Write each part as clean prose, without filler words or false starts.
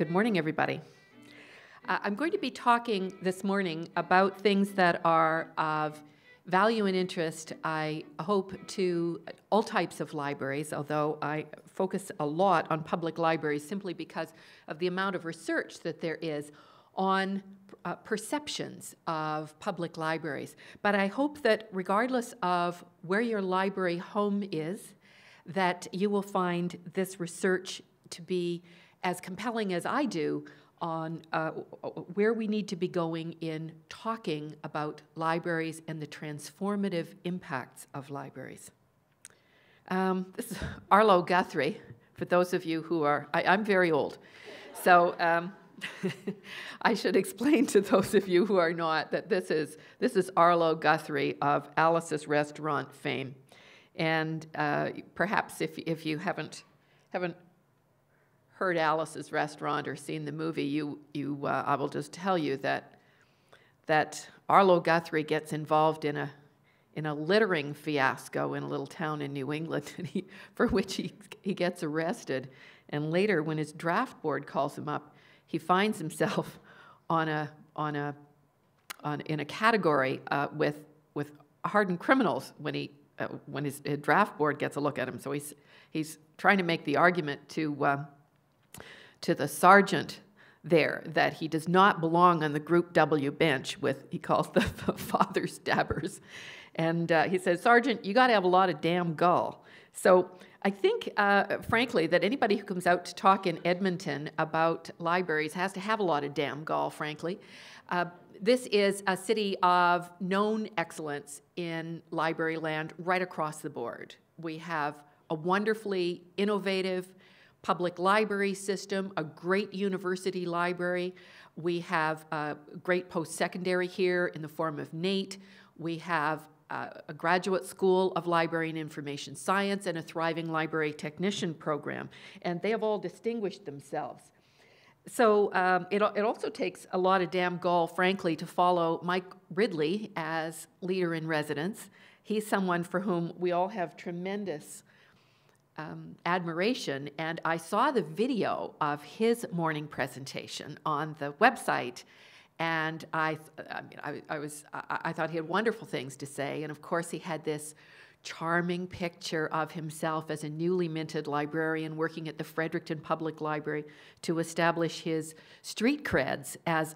Good morning, everybody. I'm going to be talking this morning about things that are of value and interest, I hope, to all types of libraries, although I focus a lot on public libraries simply because of the amount of research that there is on perceptions of public libraries. But I hope that regardless of where your library home is, that you will find this research to be as compelling as I do on where we need to be going in talking about libraries and the transformative impacts of libraries. This is Arlo Guthrie, for those of you who are, I'm very old, so I should explain to those of you who are not that this is Arlo Guthrie of Alice's Restaurant fame. And perhaps if you haven't heard Alice's Restaurant or seen the movie, I will just tell you that Arlo Guthrie gets involved in a littering fiasco in a little town in New England, for which he gets arrested. And later, when his draft board calls him up, he finds himself in a category with hardened criminals when his draft board gets a look at him. So he's trying to make the argument to the sergeant there that he does not belong on the Group W bench with, he calls the father stabbers. And he says, "Sergeant, you got to have a lot of damn gall." So I think, frankly, that anybody who comes out to talk in Edmonton about libraries has to have a lot of damn gall, frankly. This is a city of known excellence in library land right across the board. We have a wonderfully innovative public library system, a great university library. We have a great post-secondary here in the form of NAIT. We have a graduate school of library and information science and a thriving library technician program, and they have all distinguished themselves. So it also takes a lot of damn gall, frankly, to follow Mike Ridley as leader in residence. He's someone for whom we all have tremendous admiration, and I saw the video of his morning presentation on the website, and I thought he had wonderful things to say. And of course, he had this charming picture of himself as a newly minted librarian working at the Fredericton Public Library to establish his street creds as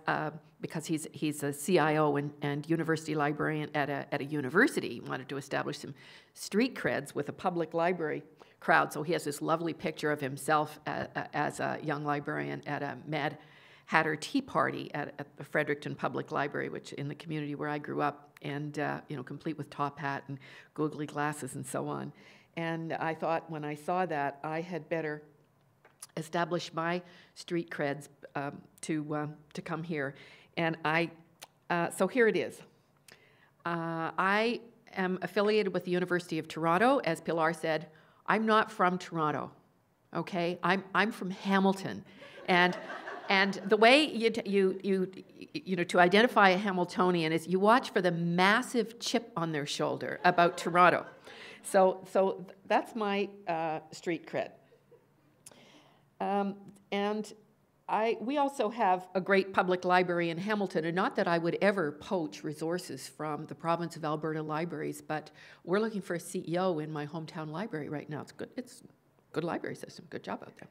because he's a CIO and university librarian at a university. He wanted to establish some street creds with a public library crowd. So he has this lovely picture of himself as a young librarian at a Mad Hatter Tea Party at the Fredericton Public Library, which in the community where I grew up, and complete with top hat and googly glasses and so on. And I thought when I saw that, I had better establish my street creds to come here. And so here it is. I am affiliated with the University of Toronto. As Pilar said, I'm not from Toronto, okay? I'm from Hamilton, and the way you to identify a Hamiltonian is you watch for the massive chip on their shoulder about Toronto. So that's my street cred. And we also have a great public library in Hamilton, and not that I would ever poach resources from the province of Alberta libraries, but we're looking for a CEO in my hometown library right now. It's a good library system. Good job out there.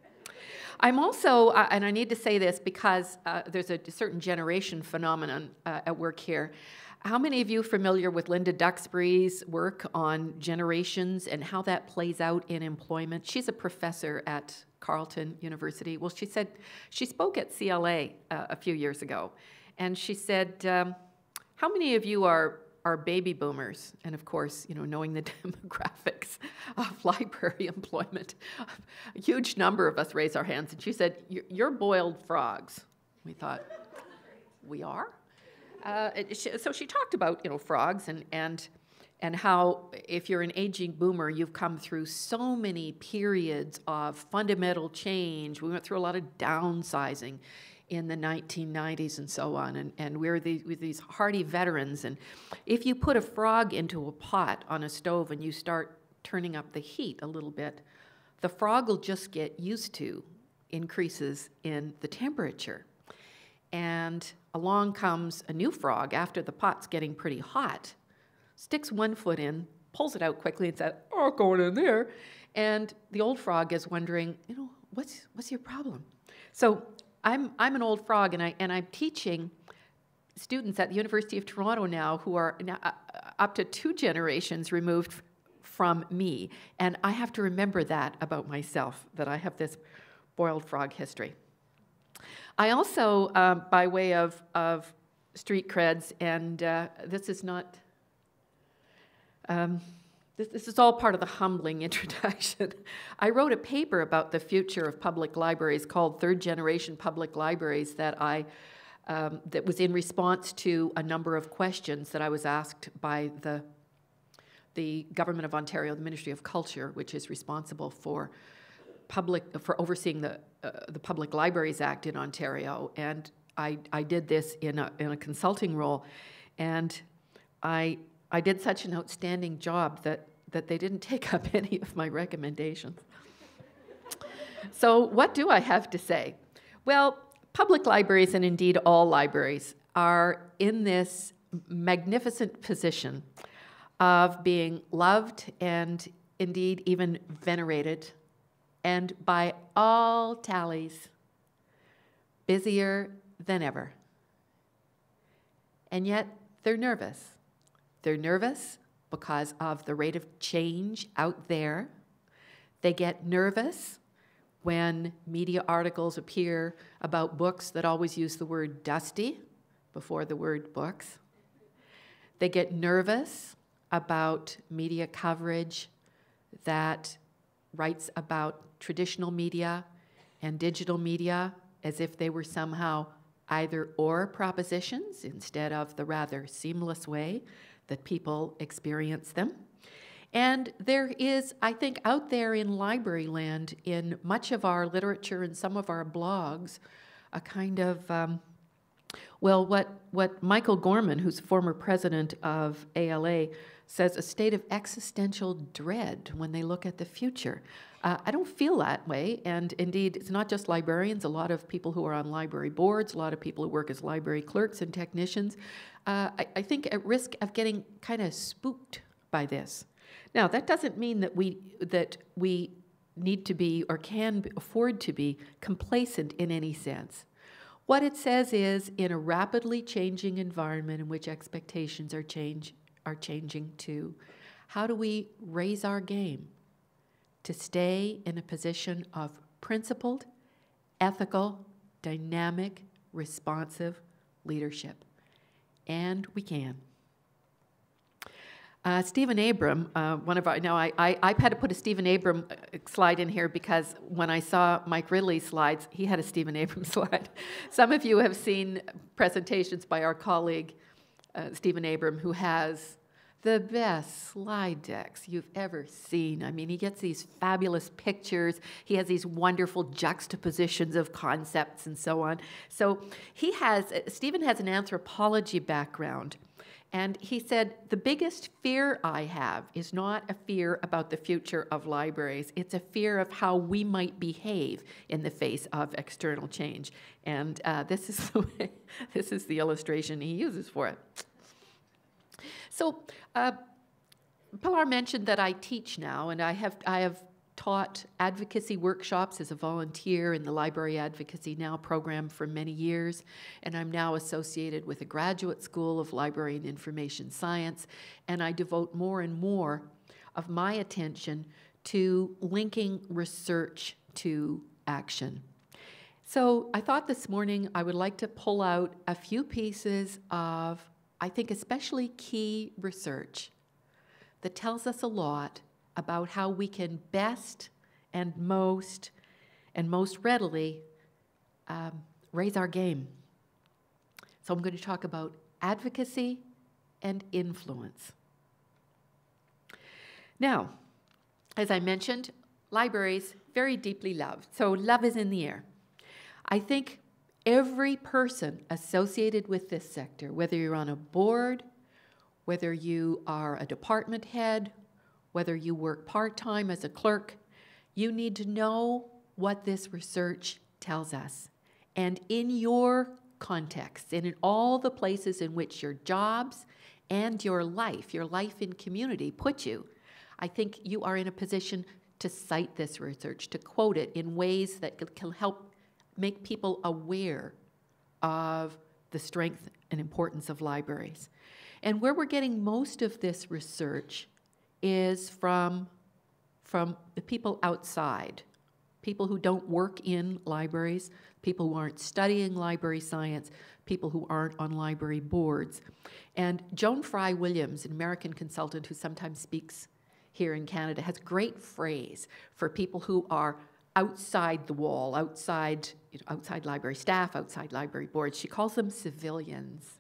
I'm also, and I need to say this because there's a certain generation phenomenon at work here. How many of you are familiar with Linda Duxbury's work on generations and how that plays out in employment? She's a professor at Carleton University. Well, she said, she spoke at CLA a few years ago, and she said, how many of you are baby boomers? And of course, knowing the demographics of library employment, a huge number of us raise our hands. And she said, "You're boiled frogs." We thought, we are? So she talked about, frogs and how if you're an aging boomer, you've come through so many periods of fundamental change. We went through a lot of downsizing in the 1990s and so on, and we're these hardy veterans. And if you put a frog into a pot on a stove and you start turning up the heat a little bit, the frog will just get used to increases in the temperature. And along comes a new frog after the pot's getting pretty hot, sticks one foot in, pulls it out quickly and says, "Oh, going in there." And the old frog is wondering, what's your problem? So I'm an old frog, and I'm teaching students at the University of Toronto now who are now, up to 2 generations removed from me. And I have to remember that about myself, that I have this boiled frog history. I also, by way of street creds, and this is not, this is all part of the humbling introduction. I wrote a paper about the future of public libraries called Third Generation Public Libraries that that was in response to a number of questions that I was asked by the Government of Ontario, the Ministry of Culture, which is responsible for overseeing the Public Libraries Act in Ontario. And I did this in a consulting role, and I did such an outstanding job that they didn't take up any of my recommendations. So what do I have to say? Well, public libraries, and indeed all libraries, are in this magnificent position of being loved and indeed even venerated, and by all tallies, busier than ever. And yet they're nervous. They're nervous because of the rate of change out there. They get nervous when media articles appear about books that always use the word dusty before the word books. They get nervous about media coverage that writes about traditional media and digital media as if they were somehow either or propositions instead of the rather seamless way that people experience them. And there is, I think, out there in library land, in much of our literature and some of our blogs, a kind of, what Michael Gorman, who's former president of ALA, says, a state of existential dread when they look at the future. I don't feel that way, and indeed, it's not just librarians, a lot of people who are on library boards, a lot of people who work as library clerks and technicians, I think at risk of getting kind of spooked by this. Now, that doesn't mean that we need to be or can afford to be complacent in any sense. What it says is, in a rapidly changing environment in which expectations are changing too, how do we raise our game to stay in a position of principled, ethical, dynamic, responsive leadership? And we can. Stephen Abram, I had to put a Stephen Abram slide in here because when I saw Mike Ridley's slides, he had a Stephen Abram slide. Some of you have seen presentations by our colleague, Stephen Abram, who has the best slide decks you've ever seen. I mean, he gets these fabulous pictures. He has these wonderful juxtapositions of concepts and so on. So Stephen has an anthropology background. And he said, the biggest fear I have is not a fear about the future of libraries. It's a fear of how we might behave in the face of external change. And this is the illustration he uses for it. So Pilar mentioned that I teach now, and I have taught advocacy workshops as a volunteer in the Library Advocacy Now program for many years, and I'm now associated with a graduate school of library and information science, and I devote more and more of my attention to linking research to action. So I thought this morning I would like to pull out a few pieces of, I think, especially key research that tells us a lot about how we can best and most readily raise our game. So I'm going to talk about advocacy and influence. Now, as I mentioned, libraries very deeply loved. So love is in the air. I think every person associated with this sector, whether you're on a board, whether you are a department head, whether you work part-time as a clerk, you need to know what this research tells us. And in your context, and in all the places in which your jobs and your life in community put you, I think you are in a position to cite this research, to quote it in ways that can help make people aware of the strength and importance of libraries. And where we're getting most of this research is from the people outside, people who don't work in libraries, people who aren't studying library science, people who aren't on library boards. And Joan Fry Williams, an American consultant who sometimes speaks here in Canada, has a great phrase for people who are outside the wall, outside library staff, outside library boards. She calls them civilians.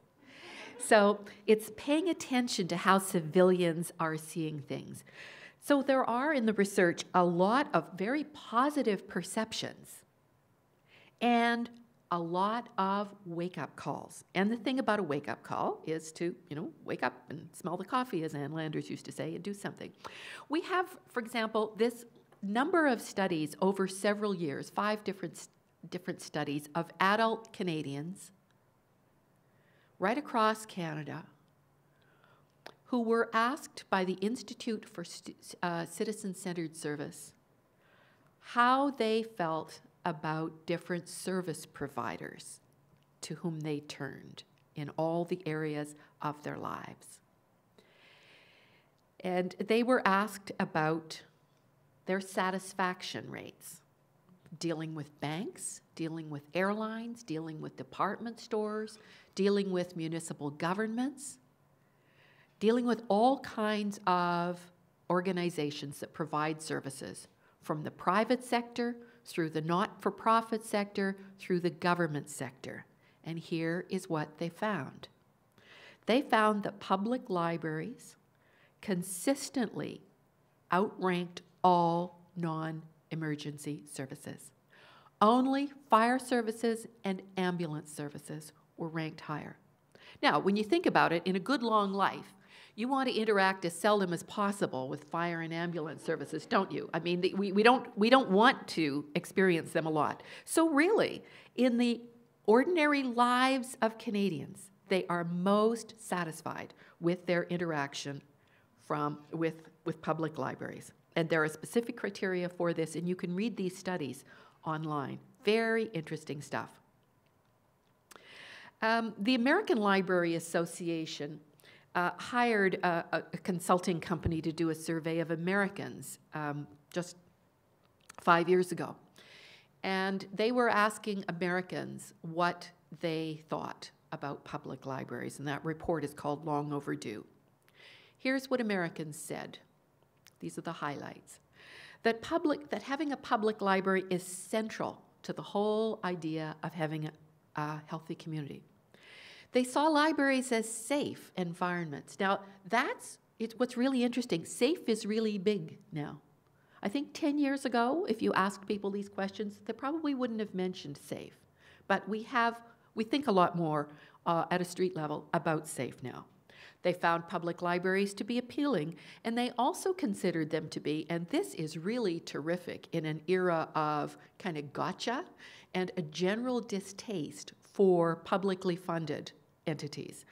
So it's paying attention to how civilians are seeing things. So there are in the research a lot of very positive perceptions and a lot of wake-up calls. And the thing about a wake-up call is to, wake up and smell the coffee, as Ann Landers used to say, and do something. We have, for example, this number of studies over several years, 5 different studies of adult Canadians right across Canada who were asked by the Institute for Citizen-Centered Service how they felt about different service providers to whom they turned in all the areas of their lives. And they were asked about their satisfaction rates, dealing with banks, dealing with airlines, dealing with department stores, dealing with municipal governments, dealing with all kinds of organizations that provide services, from the private sector, through the not-for-profit sector, through the government sector. And here is what they found. They found that public libraries consistently outranked all non-emergency services. Only fire services and ambulance services were ranked higher. Now, when you think about it, in a good long life, you want to interact as seldom as possible with fire and ambulance services, don't you? I mean, we don't want to experience them a lot. So really, in the ordinary lives of Canadians, they are most satisfied with their interaction with public libraries. And there are specific criteria for this, and you can read these studies online. Very interesting stuff. The American Library Association hired a consulting company to do a survey of Americans just 5 years ago. And they were asking Americans what they thought about public libraries, and that report is called Long Overdue. Here's what Americans said. These are the highlights. That having a public library is central to the whole idea of having a healthy community. They saw libraries as safe environments. Now, what's really interesting. Safe is really big now. I think 10 years ago, if you asked people these questions, they probably wouldn't have mentioned safe. But we think a lot more at a street level about safe now. They found public libraries to be appealing, and they also considered them to be, and this is really terrific in an era of kind of gotcha and a general distaste for publicly funded entities.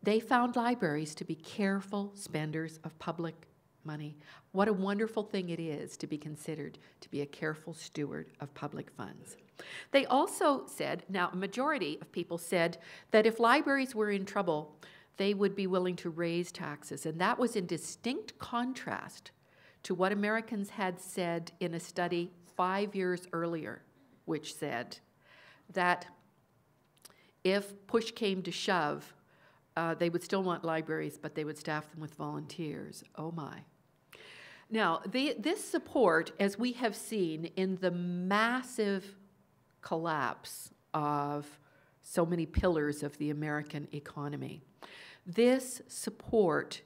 They found libraries to be careful spenders of public money. What a wonderful thing it is to be considered to be a careful steward of public funds. They also said, now a majority of people said that if libraries were in trouble, they would be willing to raise taxes. And that was in distinct contrast to what Americans had said in a study 5 years earlier, which said that if push came to shove, they would still want libraries, but they would staff them with volunteers. Oh my. Now, this support, as we have seen in the massive collapse of so many pillars of the American economy, this support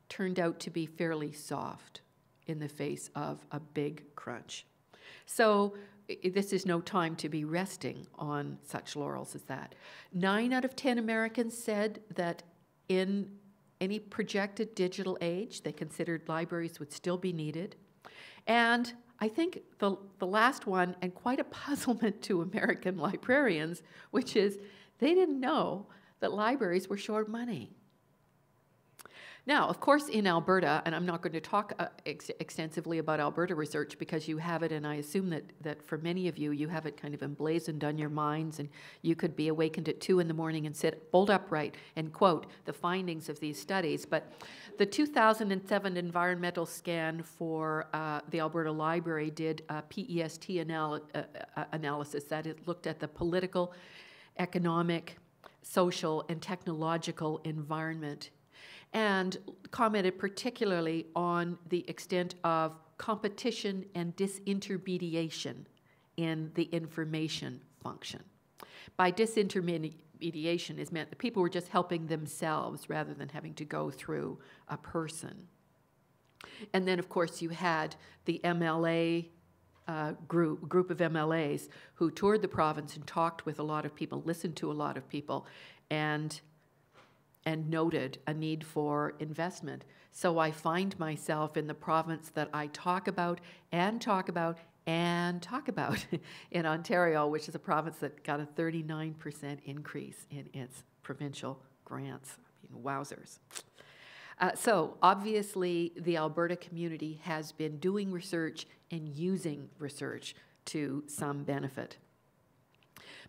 turned out to be fairly soft in the face of a big crunch. So this is no time to be resting on such laurels as that. 9 out of 10 Americans said that in any projected digital age, they considered libraries would still be needed. And I think the last one, and quite a puzzlement to American librarians, which is they didn't know that libraries were short money. Now, of course, in Alberta, and I'm not going to talk extensively about Alberta research because you have it, and I assume that for many of you, you have it kind of emblazoned on your minds, and you could be awakened at 2 in the morning and sit bolt upright and quote the findings of these studies. But the 2007 environmental scan for the Alberta Library did a PEST analysis, that it looked at the political, economic, social, and technological environment, and commented particularly on the extent of competition and disintermediation in the information function. By disintermediation is meant that people were just helping themselves rather than having to go through a person. And then, of course, you had the MLA group of MLAs who toured the province and talked with a lot of people, listened to a lot of people, and noted a need for investment. So I find myself in the province that I talk about and talk about and talk about in Ontario, which is a province that got a 39% increase in its provincial grants. I mean, wowzers. So obviously the Alberta community has been doing research and using research to some benefit.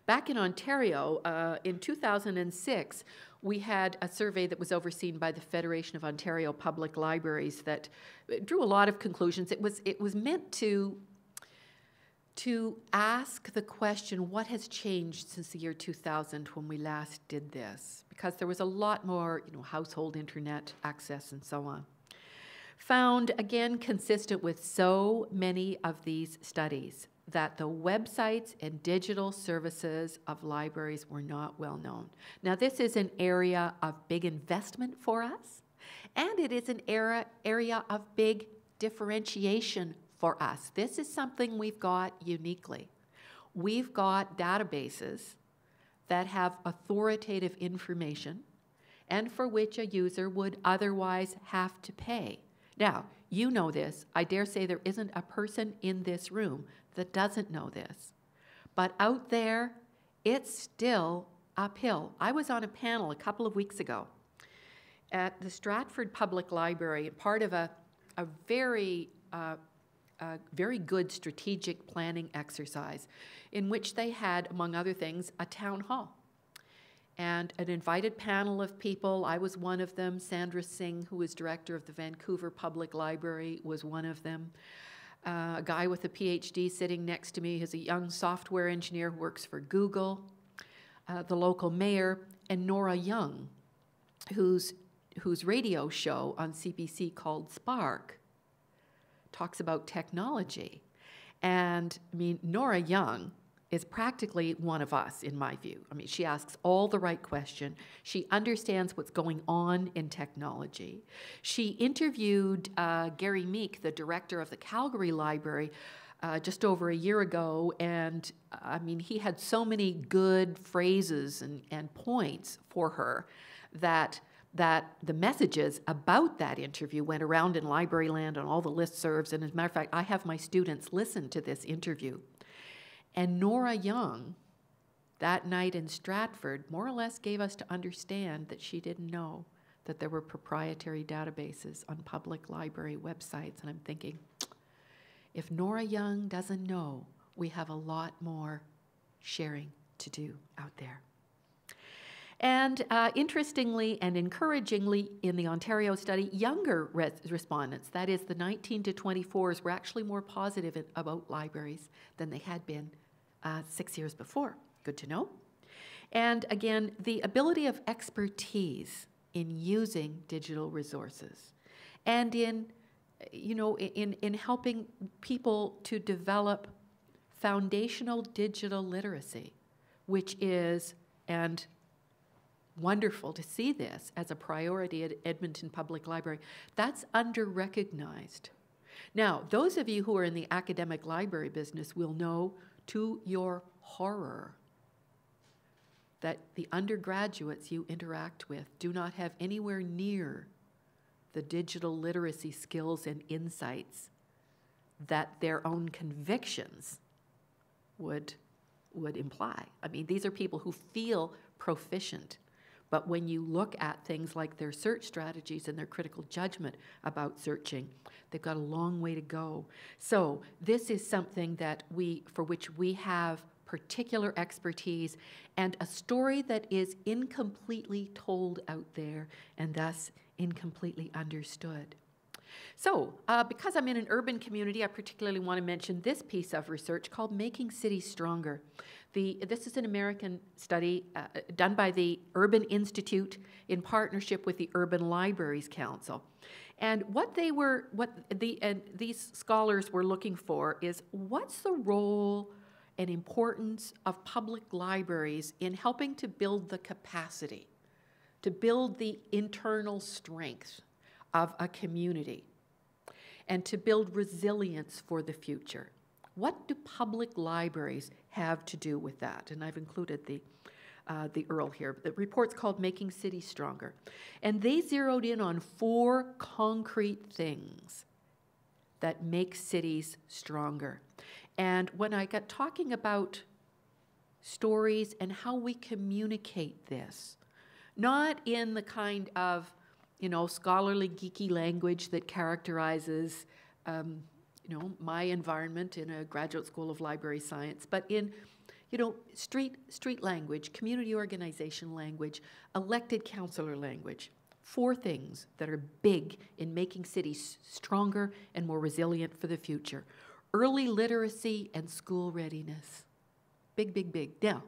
Back in Ontario, in 2006, we had a survey that was overseen by the Federation of Ontario Public Libraries that drew a lot of conclusions. It was meant to ask the question, what has changed since the year 2000 when we last did this? Because there was a lot more, household internet access and so on. Found, again, consistent with so many of these studies, that the websites and digital services of libraries were not well known. Now, this is an area of big investment for us, and it is an area of big differentiation for us. This is something we've got uniquely. We've got databases that have authoritative information and for which a user would otherwise have to pay. Now, you know this. I dare say there isn't a person in this room that doesn't know this. But out there, it's still uphill. I was on a panel a couple of weeks ago at the Stratford Public Library, part of a very good strategic planning exercise in which they had, among other things, a town hall. And an invited panel of people, I was one of them. Sandra Singh, who was director of the Vancouver Public Library, was one of them. A guy with a PhD sitting next to me who's a young software engineer who works for Google, the local mayor, and Nora Young, whose radio show on CBC called Spark talks about technology. And I mean, Nora Young is practically one of us, in my view. I mean, she asks all the right questions. She understands what's going on in technology. She interviewed Gary Meek, the director of the Calgary Library, just over a year ago, and I mean, he had so many good phrases and points for her that the messages about that interview went around in library land on all the listservs, and as a matter of fact, I have my students listen to this interview. And Nora Young, that night in Stratford, more or less gave us to understand that she didn't know that there were proprietary databases on public library websites. And I'm thinking, if Nora Young doesn't know, we have a lot more sharing to do out there. And interestingly and encouragingly, in the Ontario study, younger respondents, that is the 19 to 24s, were actually more positive about libraries than they had been 6 years before. Good to know. And again, the ability of expertise in using digital resources and in helping people to develop foundational digital literacy, which is, and wonderful to see this as a priority at Edmonton Public Library. That's under-recognized. Now, those of you who are in the academic library business will know, to your horror, that the undergraduates you interact with do not have anywhere near the digital literacy skills and insights that their own convictions would imply. I mean, these are people who feel proficient, but when you look at things like their search strategies and their critical judgment about searching, they've got a long way to go. So this is something that for which we have particular expertise and a story that is incompletely told out there and thus incompletely understood. So, because I'm in an urban community, I particularly want to mention this piece of research called Making Cities Stronger. This is an American study done by the Urban Institute in partnership with the Urban Libraries Council. And these scholars were looking for is what's the role and importance of public libraries in helping to build the capacity, to build the internal strength of a community, and to build resilience for the future. What do public libraries have to do with that? And I've included the URL here. The report's called Making Cities Stronger. And they zeroed in on 4 concrete things that make cities stronger. And when I got talking about stories and how we communicate this, not in the kind of, scholarly, geeky language that characterizes, my environment in a graduate school of library science, but in, street language, community organization language, elected councillor language. 4 things that are big in making cities stronger and more resilient for the future. Early literacy and school readiness. Big, big, big. Now,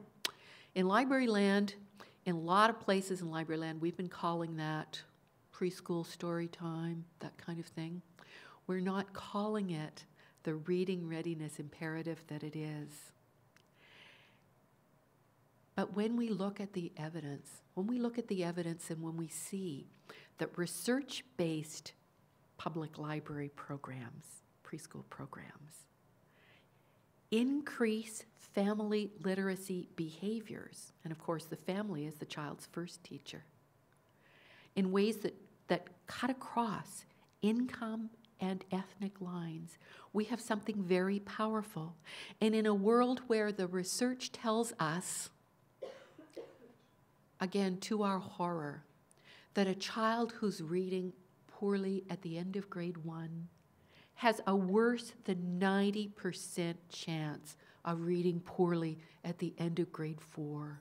in library land, in a lot of places in library land, we've been calling that preschool story time, that kind of thing. We're not calling it the reading readiness imperative that it is. But when we look at the evidence, and when we see that research-based public library programs, preschool programs, increase family literacy behaviors, and of course the family is the child's first teacher, in ways that cut across income and ethnic lines, we have something very powerful. And in a world where the research tells us, again, to our horror, that a child who's reading poorly at the end of grade 1 has a worse than 90% chance of reading poorly at the end of grade 4.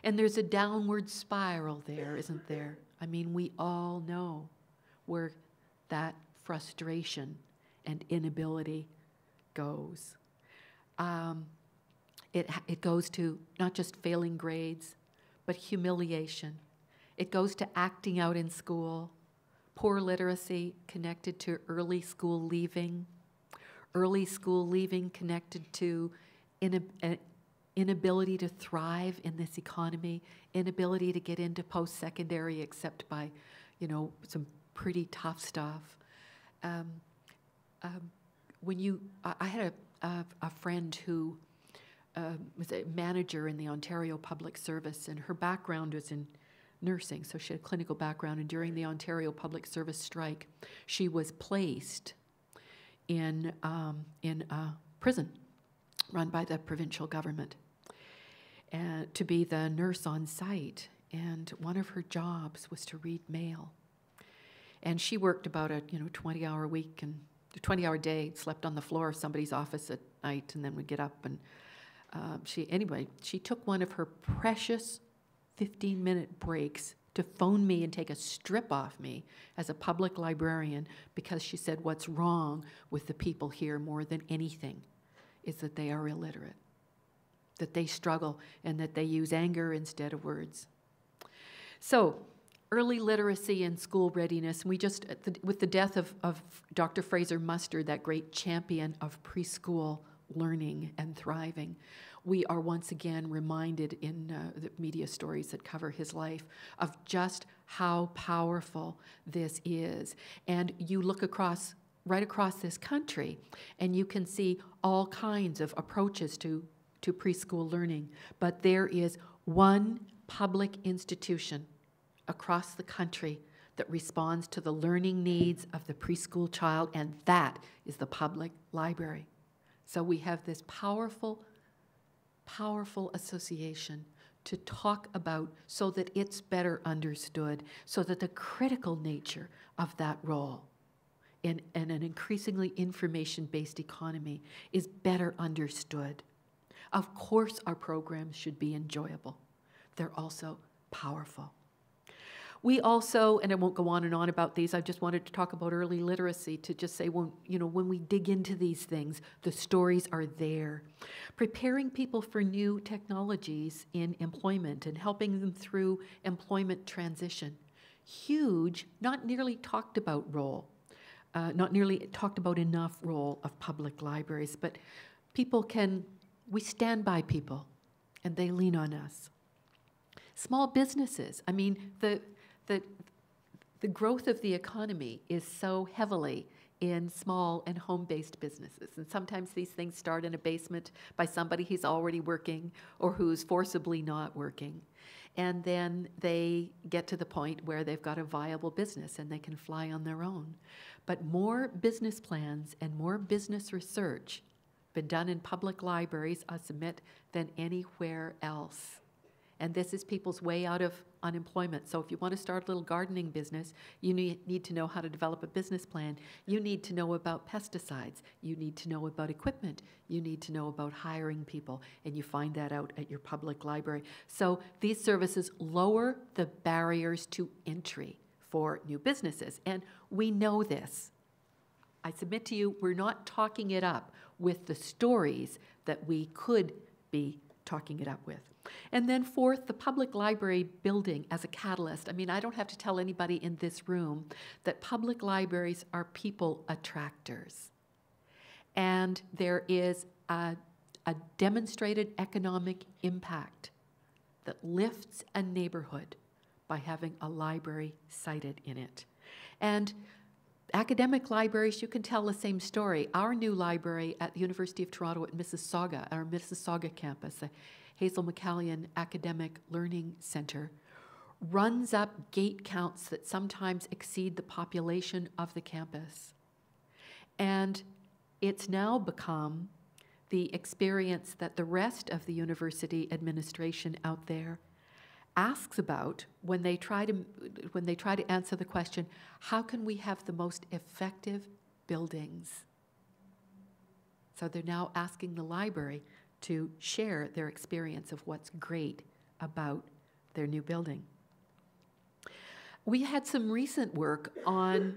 And there's a downward spiral there, isn't there? I mean, we all know where that frustration and inability goes. It goes to not just failing grades, but humiliation. It goes to acting out in school, poor literacy connected to early school leaving connected to inability to thrive in this economy, inability to get into post-secondary except by, some pretty tough stuff. I had a friend who was a manager in the Ontario Public Service, and her background was in nursing, so she had a clinical background, and during the Ontario Public Service strike, she was placed in a prison run by the provincial government to be the nurse on site, and one of her jobs was to read mail. And she worked about a 20-hour week and a 20-hour day, slept on the floor of somebody's office at night, and then would get up. And she took one of her precious 15-minute breaks to phone me and take a strip off me as a public librarian, because she said what's wrong with the people here more than anything is that they are illiterate, that they struggle, and that they use anger instead of words. So, early literacy and school readiness. We just, with the death of Dr. Fraser Mustard, that great champion of preschool learning and thriving, we are once again reminded in the media stories that cover his life of just how powerful this is. And you look right across this country, and you can see all kinds of approaches to preschool learning. But there is one public institution across the country that responds to the learning needs of the preschool child, and that is the public library. So we have this powerful, powerful association to talk about so that it's better understood, so that the critical nature of that role in an increasingly information-based economy is better understood. Of course, our programs should be enjoyable. They're also powerful. We also, and I won't go on and on about these, I just wanted to talk about early literacy to just say, when we dig into these things, the stories are there. Preparing people for new technologies in employment and helping them through employment transition. Huge, not nearly talked about role, not nearly talked about enough role of public libraries, but we stand by people and they lean on us. Small businesses, I mean, the growth of the economy is so heavily in small and home-based businesses. And sometimes these things start in a basement by somebody who's already working or who's forcibly not working. And then they get to the point where they've got a viable business and they can fly on their own. But more business plans and more business research been done in public libraries, I submit, than anywhere else. And this is people's way out of unemployment. So if you want to start a little gardening business, you need to know how to develop a business plan. You need to know about pesticides. You need to know about equipment. You need to know about hiring people. And you find that out at your public library. So these services lower the barriers to entry for new businesses. And we know this. I submit to you, we're not talking it up with the stories that we could be talking it up with. And then fourth, the public library building as a catalyst. I mean, I don't have to tell anybody in this room that public libraries are people attractors. And there is a demonstrated economic impact that lifts a neighborhood by having a library sited in it. And academic libraries, you can tell the same story. Our new library at the University of Toronto at Mississauga, our Mississauga campus, the Hazel McCallion Academic Learning Center, runs up gate counts that sometimes exceed the population of the campus. And it's now become the experience that the rest of the university administration out there asks about when they try to answer the question, how can we have the most effective buildings? So they're now asking the library to share their experience of what's great about their new building. We had some recent work on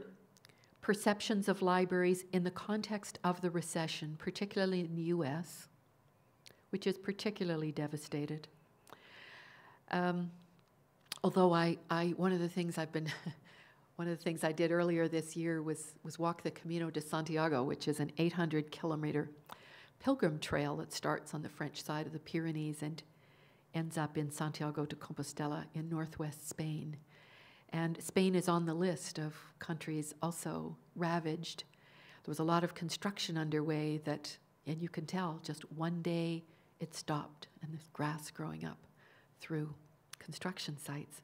perceptions of libraries in the context of the recession, particularly in the US, which is particularly devastated. Although one of the things I did earlier this year was walk the Camino de Santiago, which is an 800-kilometer pilgrim trail that starts on the French side of the Pyrenees and ends up in Santiago de Compostela in northwest Spain. And Spain is on the list of countries also ravaged. There was a lot of construction underway and you can tell, just one day it stopped and there's grass growing up through construction sites.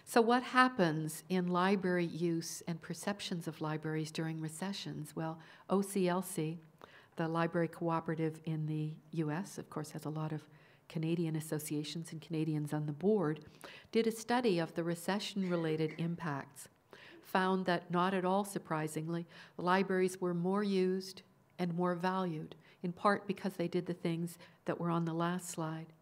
So what happens in library use and perceptions of libraries during recessions? Well, OCLC, the library cooperative in the US, of course, has a lot of Canadian associations and Canadians on the board, did a study of the recession-related impacts, found that, not at all surprisingly, libraries were more used and more valued, in part because they did the things that were on the last slide.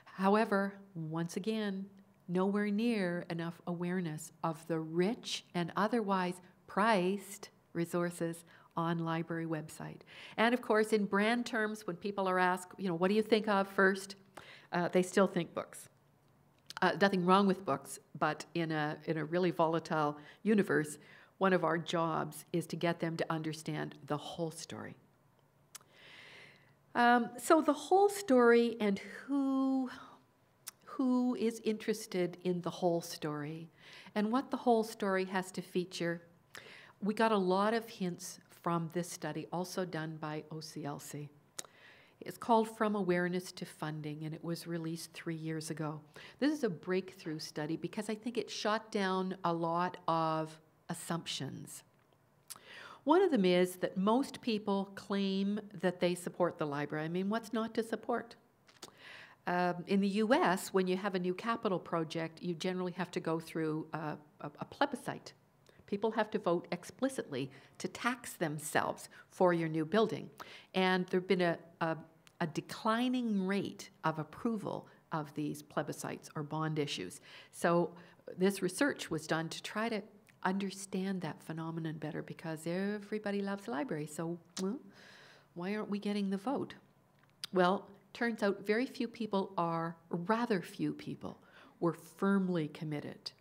However, once again, nowhere near enough awareness of the rich and otherwise priced resources on library website. And of course, in brand terms, when people are asked, what do you think of first? They still think books. Nothing wrong with books, but in a really volatile universe, one of our jobs is to get them to understand the whole story. So the whole story and who is interested in the whole story and what the whole story has to feature. We got a lot of hints from this study, also done by OCLC. It's called From Awareness to Funding, and it was released 3 years ago. This is a breakthrough study because I think it shot down a lot of assumptions. One of them is that most people claim that they support the library. I mean, what's not to support? In the US, when you have a new capital project, you generally have to go through a plebiscite. People have to vote explicitly to tax themselves for your new building. And there have been a declining rate of approval of these plebiscites or bond issues. So this research was done to try to understand that phenomenon better, because everybody loves libraries. So why aren't we getting the vote? Well, turns out very few people rather few people were firmly committed.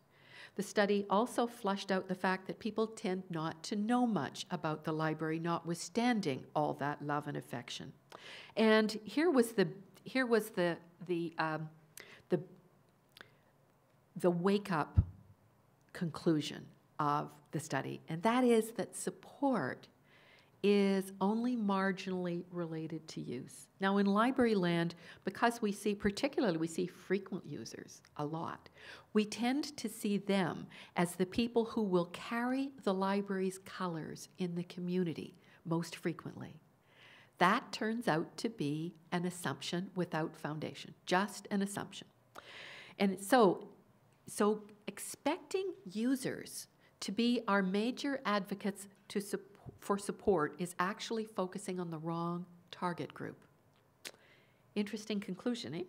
The study also flushed out the fact that people tend not to know much about the library, notwithstanding all that love and affection. And here was the wake-up conclusion of the study, and that is that support is only marginally related to use. Now, in library land, because we see frequent users a lot, we tend to see them as the people who will carry the library's colors in the community most frequently. That turns out to be an assumption without foundation, just an assumption. And so expecting users to be our major advocates for support is actually focusing on the wrong target group. Interesting conclusion, eh?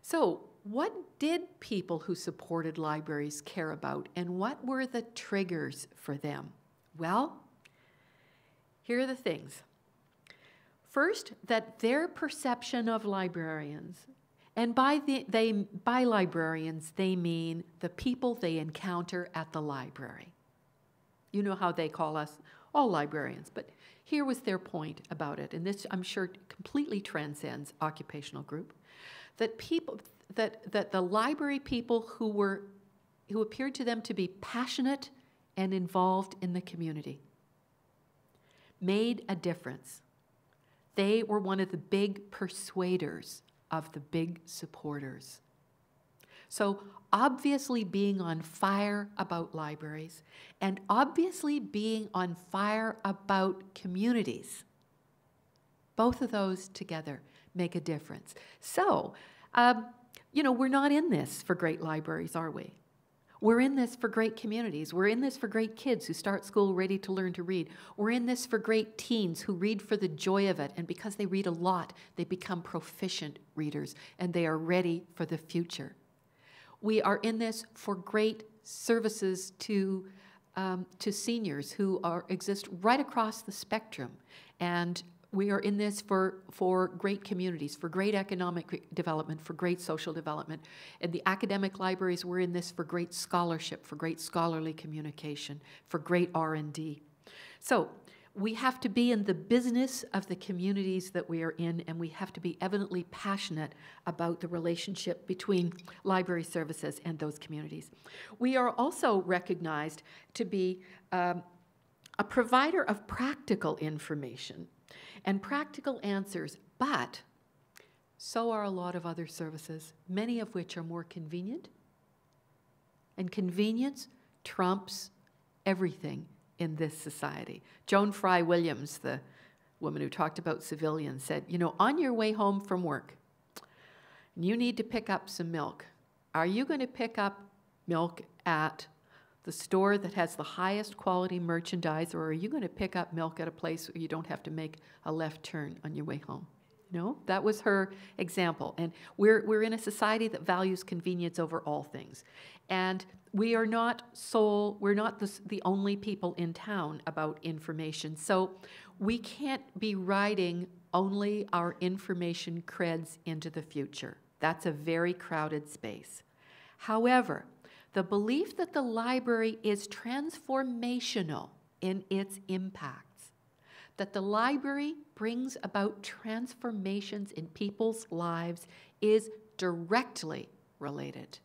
So, what did people who supported libraries care about, and what were the triggers for them? Well, here are the things. First, that their perception of librarians, and by librarians, they mean the people they encounter at the library. You know how they call us all librarians, but here was their point about it, and this, I'm sure, completely transcends occupational group. That the library people who appeared to them to be passionate and involved in the community made a difference. They were one of the big persuaders of the big supporters. So obviously being on fire about libraries and obviously being on fire about communities, both of those together make a difference. So, we're not in this for great libraries, are we? We're in this for great communities. We're in this for great kids who start school ready to learn to read. We're in this for great teens who read for the joy of it, and because they read a lot, they become proficient readers, and they are ready for the future. We are in this for great services to seniors who exist right across the spectrum, and we are in this for great communities, for great economic development, for great social development. In the academic libraries, we're in this for great scholarship, for great scholarly communication, for great R&D. So we have to be in the business of the communities that we are in, and we have to be evidently passionate about the relationship between library services and those communities. We are also recognized to be a provider of practical information and practical answers, but so are a lot of other services, many of which are more convenient, and convenience trumps everything in this society. Joan Fry Williams, the woman who talked about civilians, said, on your way home from work, you need to pick up some milk. Are you going to pick up milk at the store that has the highest quality merchandise, or are you going to pick up milk at a place where you don't have to make a left turn on your way home? That was her example. And we're in a society that values convenience over all things. And we're not the only people in town about information. So we can't be riding only our information creds into the future. That's a very crowded space. However, the belief that the library is transformational in its impacts, that the library brings about transformations in people's lives, is directly related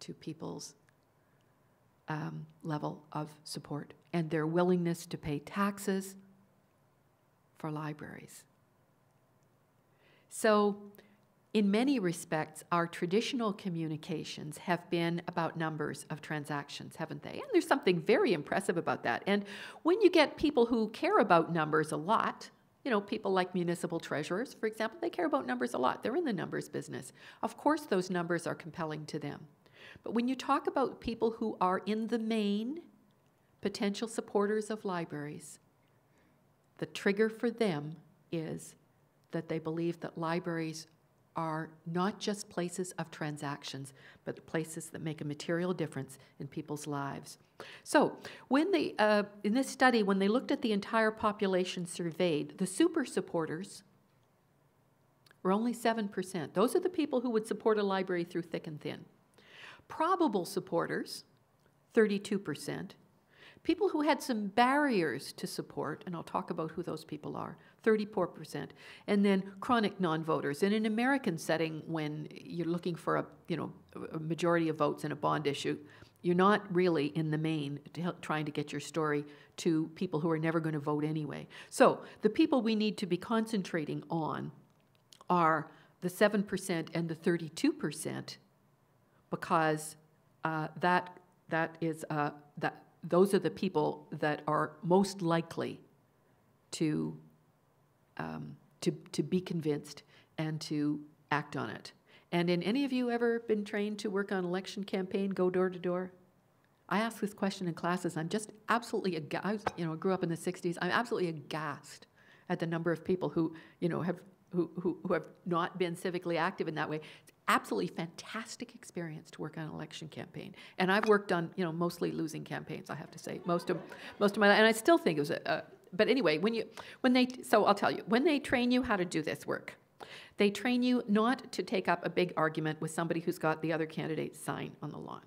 to people's level of support and their willingness to pay taxes for libraries. So in many respects, our traditional communications have been about numbers of transactions, haven't they? And there's something very impressive about that. And when you get people who care about numbers a lot, you know, people like municipal treasurers, for example, they care about numbers a lot. They're in the numbers business. Of course, those numbers are compelling to them. But when you talk about people who are in the main potential supporters of libraries, the trigger for them is that they believe that libraries are not just places of transactions, but places that make a material difference in people's lives. So when they, in this study, when they looked at the entire population surveyed, the super supporters were only 7%. Those are the people who would support a library through thick and thin. Probable supporters, 32%. People who had some barriers to support, and I'll talk about who those people are, 34%. And then chronic non-voters. In an American setting, when you're looking for a majority of votes in a bond issue, you're not really in the main trying to get your story to people who are never going to vote anyway. So the people we need to be concentrating on are the 7% and the 32%, because those are the people that are most likely to be convinced and to act on it. And any of you ever been trained to work on election campaign, go door to door? I ask this question in classes. I'm just absolutely aghast. I grew up in the 60s. I'm absolutely aghast at the number of people who have not been civically active in that way. It's absolutely fantastic experience to work on an election campaign. And I've worked on, mostly losing campaigns, I have to say, most of my life. And I still think it was but anyway, so I'll tell you, when they train you how to do this work, they train you not to take up a big argument with somebody who's got the other candidate's sign on the lawn.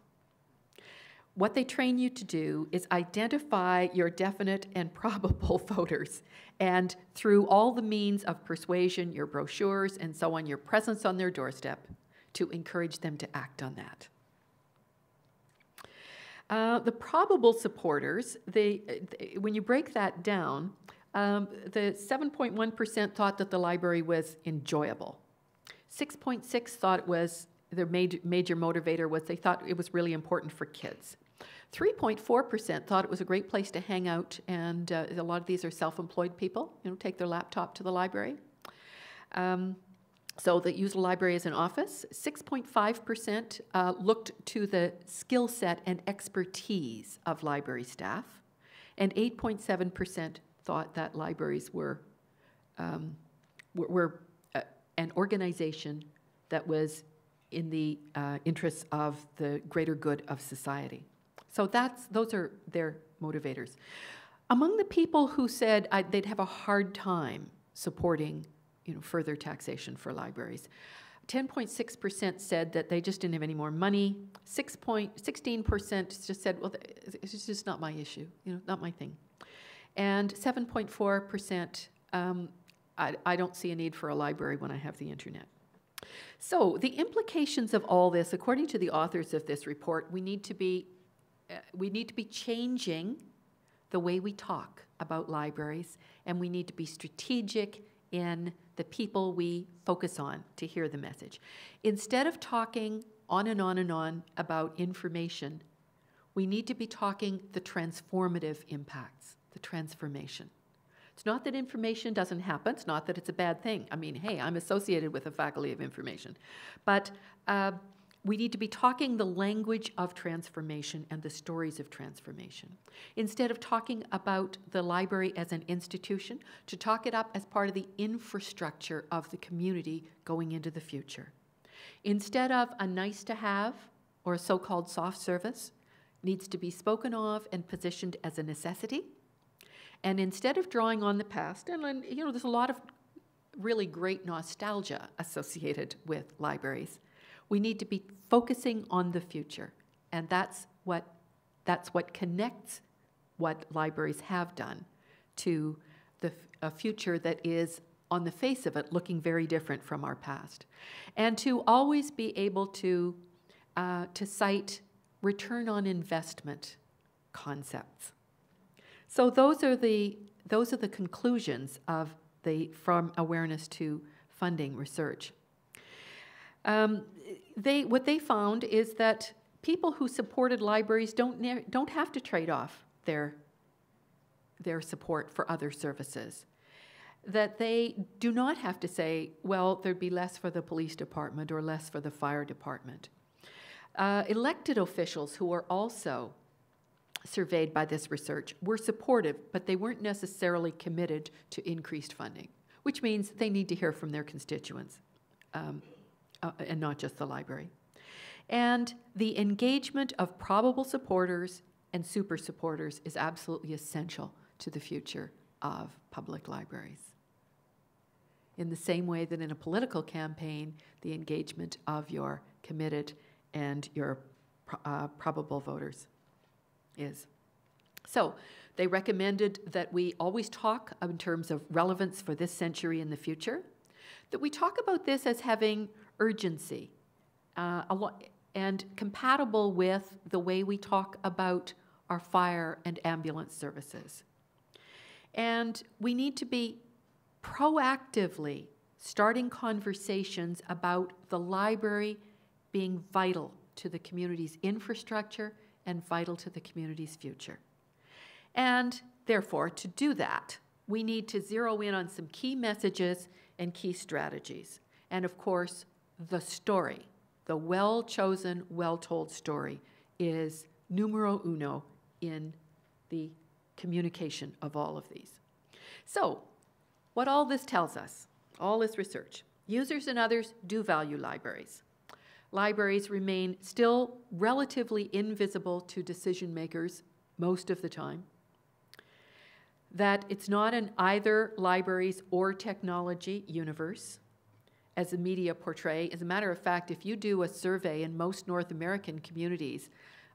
What they train you to do is identify your definite and probable voters, and through all the means of persuasion, your brochures and so on, your presence on their doorstep, to encourage them to act on that. The probable supporters, when you break that down, the 7.1% thought that the library was enjoyable. 6.6% thought it was, their major motivator was they thought it was really important for kids. 3.4% thought it was a great place to hang out, and a lot of these are self-employed people, take their laptop to the library. So they use the library as an office. 6.5% looked to the skill set and expertise of library staff, and 8.7% thought that libraries were an organization that was in the interests of the greater good of society. So those are their motivators. Among the people who said they'd have a hard time supporting further taxation for libraries, 10.6% said that they just didn't have any more money. 16% just said, well, it's just not my issue, not my thing. And 7.4%, I don't see a need for a library when I have the internet. So the implications of all this, according to the authors of this report, we need to be changing the way we talk about libraries, and we need to be strategic in the people we focus on to hear the message. Instead of talking on and on and on about information, we need to be talking the transformative impacts, the transformation. It's not that information doesn't happen. It's not that it's a bad thing. I mean, hey, I'm associated with a faculty of information. But we need to be talking the language of transformation and the stories of transformation. Instead of talking about the library as an institution, to talk it up as part of the infrastructure of the community going into the future. Instead of a nice to have or a so-called soft service, needs to be spoken of and positioned as a necessity. And instead of drawing on the past, and there's a lot of really great nostalgia associated with libraries, we need to be focusing on the future, and that's what connects what libraries have done to a future that is, on the face of it, looking very different from our past, and to always be able to cite return on investment concepts. So those are the conclusions of the From Awareness to funding research. What they found is that people who supported libraries don't have to trade off their support for other services. That they do not have to say, well, there'd be less for the police department or less for the fire department. Elected officials who were also surveyed by this research were supportive, but they weren't necessarily committed to increased funding, which means they need to hear from their constituents, and not just the library. And the engagement of probable supporters and super supporters is absolutely essential to the future of public libraries. In the same way that in a political campaign, the engagement of your committed and your probable voters is. So they recommended that we always talk in terms of relevance for this century and the future, that we talk about this as having urgency and compatible with the way we talk about our fire and ambulance services. And we need to be proactively starting conversations about the library being vital to the community's infrastructure and vital to the community's future. And therefore, to do that, we need to zero in on some key messages and key strategies. And of course, the story, the well-chosen, well-told story, is numero uno in the communication of all of these. So, what all this tells us, all this research, users and others do value libraries. Libraries remain still relatively invisible to decision makers most of the time. That it's not an either libraries or technology universe, as the media portray. As a matter of fact, if you do a survey in most North American communities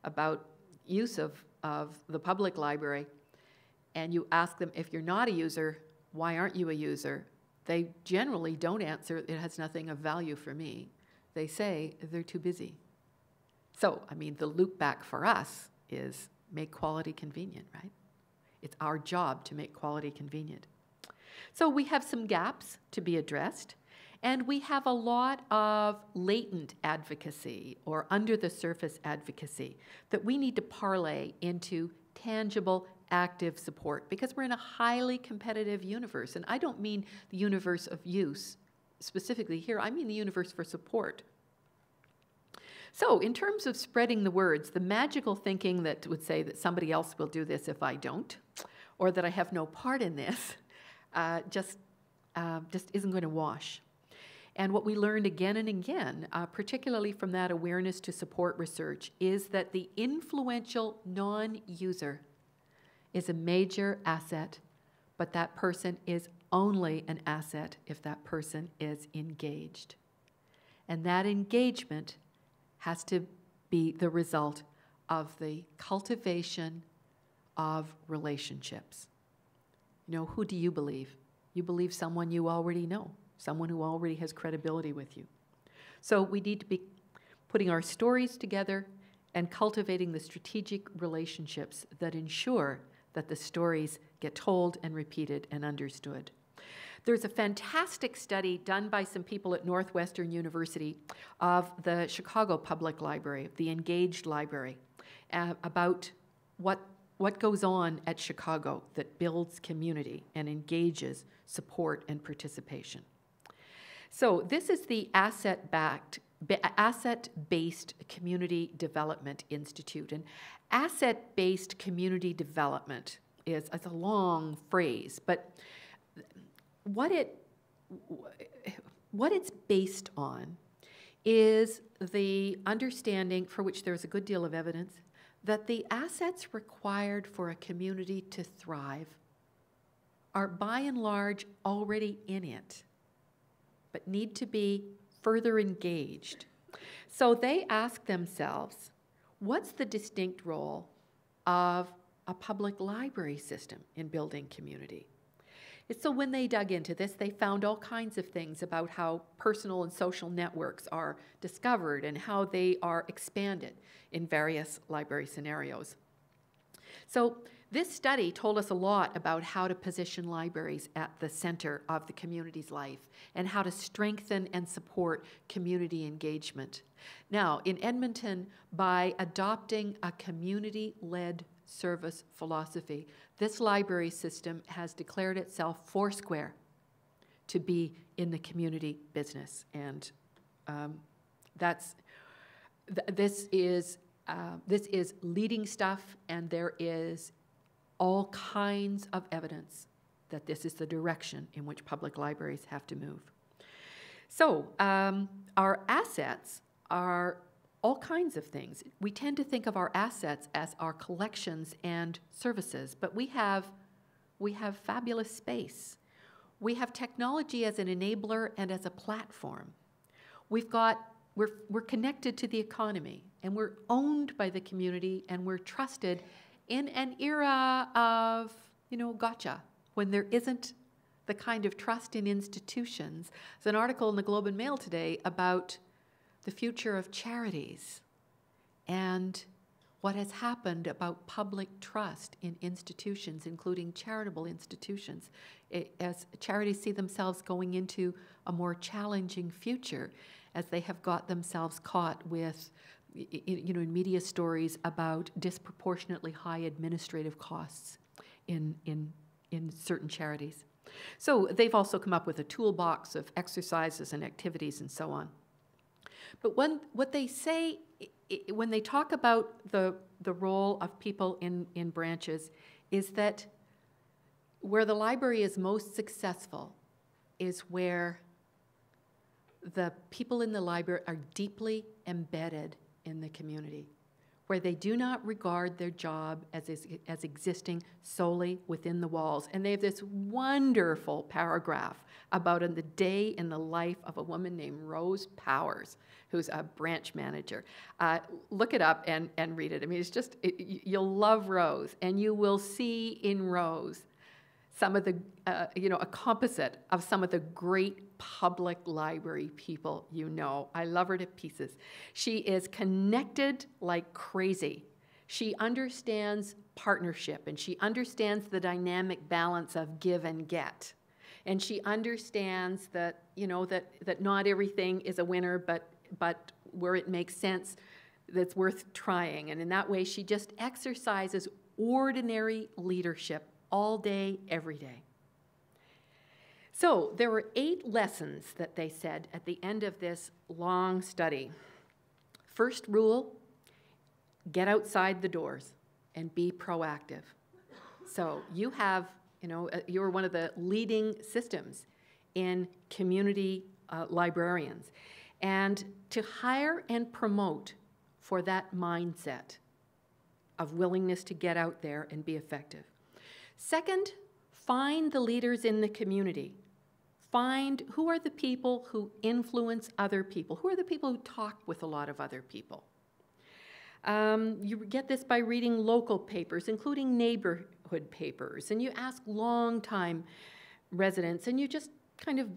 about use of the public library, and you ask them, if you're not a user, why aren't you a user? They generally don't answer, it has nothing of value for me. They say they're too busy. So, I mean, the loop back for us is make quality convenient, right? It's our job to make quality convenient. So we have some gaps to be addressed, and we have a lot of latent advocacy or under the surface advocacy that we need to parlay into tangible, active support, because we're in a highly competitive universe. And I don't mean the universe of use specifically here, I mean the universe for support. So in terms of spreading the words, the magical thinking that would say that somebody else will do this if I don't, or that I have no part in this, just isn't going to wash. And what we learned again and again, particularly from that awareness to support research, is that the influential non-user is a major asset, but that person is only an asset if that person is engaged. And that engagement has to be the result of the cultivation of relationships. You know, who do you believe? You believe someone you already know, someone who already has credibility with you. So we need to be putting our stories together and cultivating the strategic relationships that ensure that the stories get told and repeated and understood. There's a fantastic study done by some people at Northwestern University of the Chicago Public Library, the Engaged Library, about what goes on at Chicago that builds community and engages support and participation. So this is the Asset-Based Community Development Institute. And asset-based community development is a long phrase, but what it's based on is the understanding, for which there's a good deal of evidence, that the assets required for a community to thrive are by and large already in it, but need to be further engaged. So they ask themselves, what's the distinct role of a public library system in building community? So when they dug into this, they found all kinds of things about how personal and social networks are discovered and how they are expanded in various library scenarios. So this study told us a lot about how to position libraries at the center of the community's life and how to strengthen and support community engagement. Now, in Edmonton, by adopting a community-led service philosophy, this library system has declared itself foursquare to be in the community business. And this is leading stuff, and there is all kinds of evidence that this is the direction in which public libraries have to move. So our assets are all kinds of things. We tend to think of our assets as our collections and services, but we have fabulous space. We have technology as an enabler and as a platform. We're connected to the economy, and we're owned by the community, and we're trusted in an era of, gotcha, when there isn't the kind of trust in institutions. There's an article in the Globe and Mail today about the future of charities and what has happened about public trust in institutions, including charitable institutions, as charities see themselves going into a more challenging future as they have got themselves caught with in media stories about disproportionately high administrative costs in certain charities. So they've also come up with a toolbox of exercises and activities and so on. But what they say when they talk about the role of people in branches is that where the library is most successful is where the people in the library are deeply embedded in the community, where they do not regard their job as existing solely within the walls. And they have this wonderful paragraph about the day in the life of a woman named Rose Powers, who's a branch manager. Look it up and read it. I mean, you'll love Rose, and you will see in Rose some of the, a composite of some of the great public library people you know. I love her to pieces. She is connected like crazy. She understands partnership, and she understands the dynamic balance of give and get. And she understands that, that not everything is a winner, but where it makes sense, that's worth trying. And in that way, she just exercises ordinary leadership all day, every day. So there were 8 lessons that they said at the end of this long study. First rule, get outside the doors and be proactive. So you have, you're one of the leading systems in community librarians. And to hire and promote for that mindset of willingness to get out there and be effective. Second, find the leaders in the community. Find who are the people who influence other people. Who are the people who talk with a lot of other people? You get this by reading local papers, including neighborhood papers, and you ask long-time residents, and you just kind of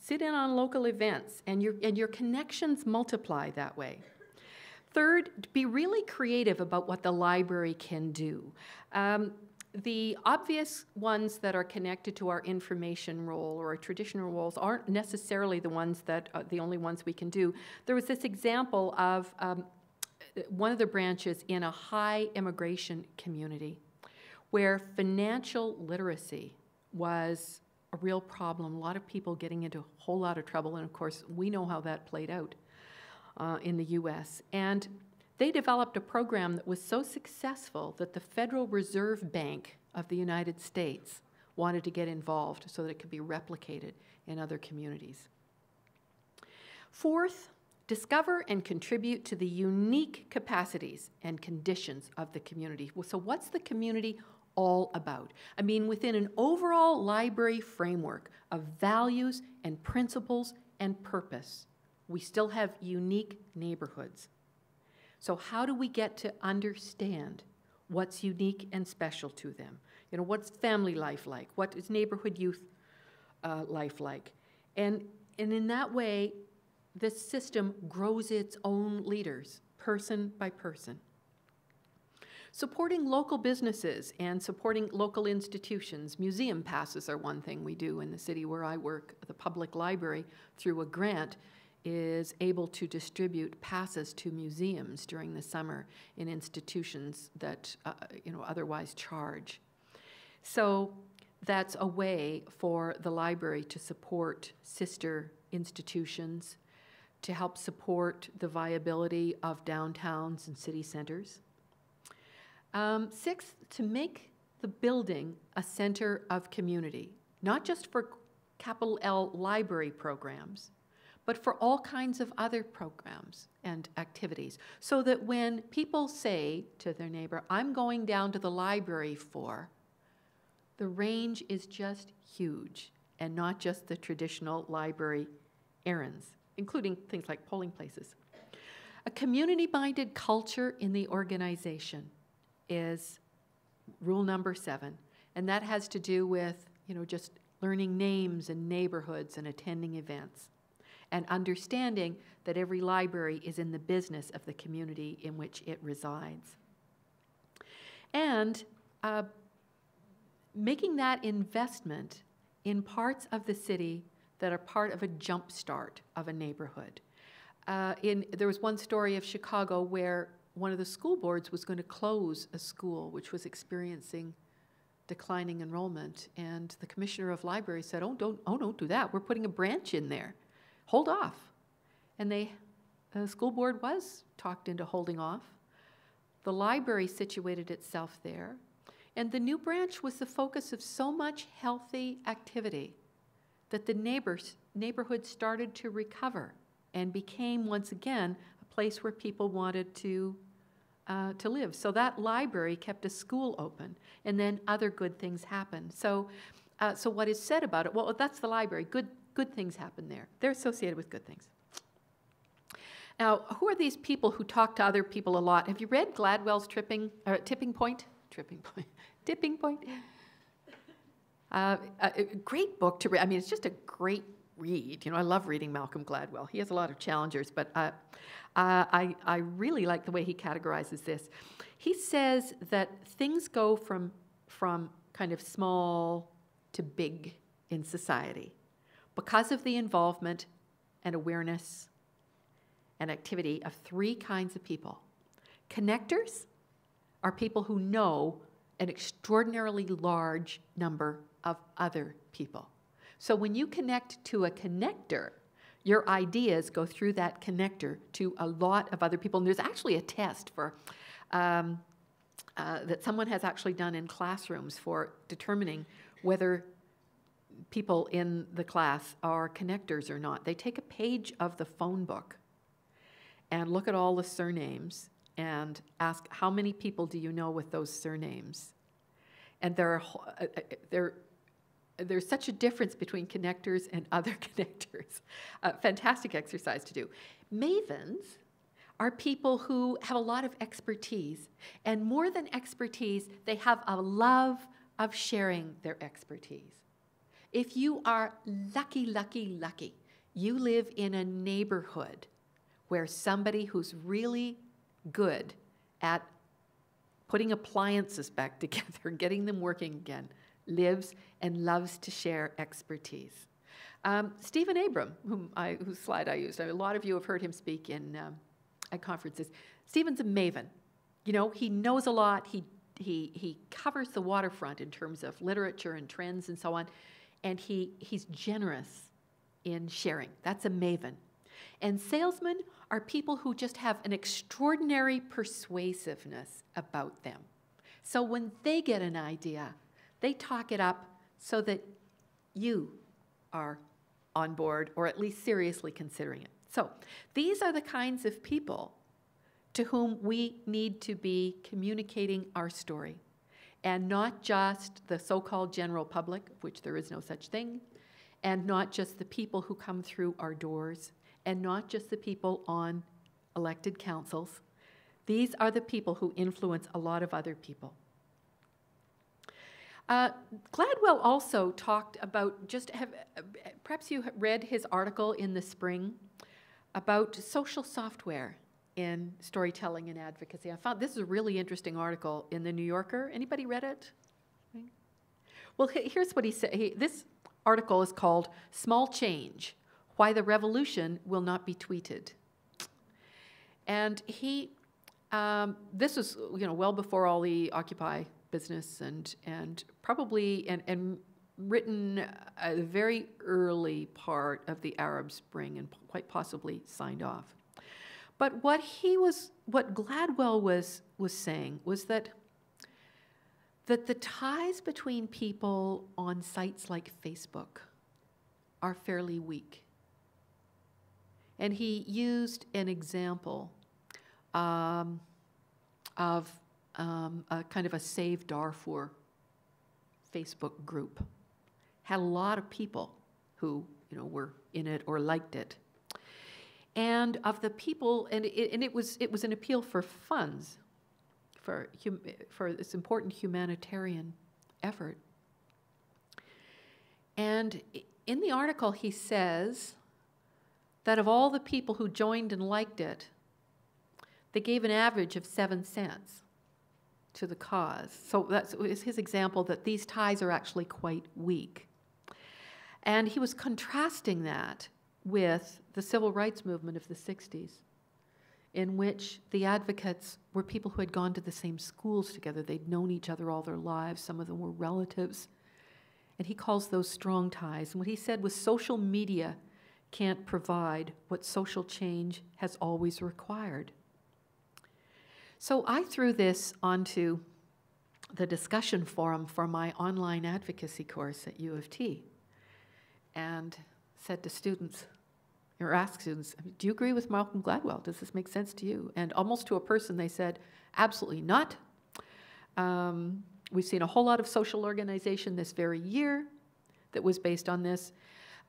sit in on local events, and your connections multiply that way. Third, be really creative about what the library can do. The obvious ones that are connected to our information role or our traditional roles aren't necessarily the ones that are the only ones we can do. There was this example of one of the branches in a high immigration community where financial literacy was a real problem. A lot of people getting into a whole lot of trouble, and of course we know how that played out in the US. And they developed a program that was so successful that the Federal Reserve Bank of the United States wanted to get involved so that it could be replicated in other communities. Fourth, discover and contribute to the unique capacities and conditions of the community. So what's the community all about? I mean, within an overall library framework of values and principles and purpose, we still have unique neighborhoods. So how do we get to understand what's unique and special to them? What's family life like? What is neighborhood youth life like? And in that way, this system grows its own leaders, person by person. Supporting local businesses and supporting local institutions. Museum passes are one thing we do in the city where I work. The public library, through a grant, is able to distribute passes to museums during the summer in institutions that otherwise charge. So that's a way for the library to support sister institutions, to help support the viability of downtowns and city centers. Sixth, to make the building a center of community, not just for capital L library programs, but for all kinds of other programs and activities, so that when people say to their neighbor, I'm going down to the library for, the range is just huge, and not just the traditional library errands, including things like polling places. A community-minded culture in the organization is rule number 7, and that has to do with, just learning names and neighborhoods and attending events, and understanding that every library is in the business of the community in which it resides. And making that investment in parts of the city that are part of a jump start of a neighborhood. There was one story of Chicago where one of the school boards was going to close a school which was experiencing declining enrollment, and the commissioner of libraries said, don't do that. We're putting a branch in there. Hold off. And the school board was talked into holding off. The library situated itself there, and the new branch was the focus of so much healthy activity that the neighborhood started to recover and became once again a place where people wanted to live. So that library kept a school open, and then other good things happened. So what is said about it? Well, that's the library. Good things happen there. They're associated with good things. Now, who are these people who talk to other people a lot? Have you read Gladwell's Tipping Point? Tipping Point. A great book to read. I mean, it's just a great read. I love reading Malcolm Gladwell. He has a lot of challengers, but I really like the way he categorizes this. He says that things go from kind of small to big in society because of the involvement and awareness and activity of 3 kinds of people. Connectors are people who know an extraordinarily large number of other people. So when you connect to a connector, your ideas go through that connector to a lot of other people. And there's actually a test for that someone has actually done in classrooms for determining whether people in the class are connectors or not. They take a page of the phone book and look at all the surnames and ask, how many people do you know with those surnames? And there's such a difference between connectors and other connectors. Fantastic exercise to do. Mavens are people who have a lot of expertise, and more than expertise, they have a love of sharing their expertise. If you are lucky, you live in a neighborhood where somebody who's really good at putting appliances back together, getting them working again, lives and loves to share expertise. Stephen Abram, whose slide I used, a lot of you have heard him speak at conferences. Stephen's a maven. He knows a lot. He covers the waterfront in terms of literature and trends and so on, and he's generous in sharing. That's a maven. And salesmen are people who just have an extraordinary persuasiveness about them. So when they get an idea, they talk it up so that you are on board, or at least seriously considering it. So these are the kinds of people to whom we need to be communicating our story, and not just the so-called general public, of which there is no such thing, and not just the people who come through our doors, and not just the people on elected councils. These are the people who influence a lot of other people. Gladwell also talked about, perhaps you read his article in the spring about social software in storytelling and advocacy. I found this is a really interesting article in the New Yorker. Anybody read it? Well, here's what he said. This article is called "Small Change: Why the Revolution Will Not Be Tweeted." And this was, well before all the Occupy business and probably and written at the very early part of the Arab Spring and quite possibly signed off. But what Gladwell was saying was that the ties between people on sites like Facebook are fairly weak. And he used an example of a kind of a Save Darfur Facebook group. Had a lot of people who were in it or liked it. And of the people, and it was an appeal for funds for this important humanitarian effort. And in the article, he says that of all the people who joined and liked it, they gave an average of 7 cents to the cause. So that's his example that these ties are actually quite weak. And he was contrasting that with the civil rights movement of the 60s, in which the advocates were people who had gone to the same schools together. They'd known each other all their lives. Some of them were relatives. And he calls those strong ties. And what he said was social media can't provide what social change has always required. So I threw this onto the discussion forum for my online advocacy course at U of T and said to students, or asked students, do you agree with Malcolm Gladwell? Does this make sense to you? And almost to a person they said, absolutely not. We've seen a whole lot of social organization this very year that was based on this.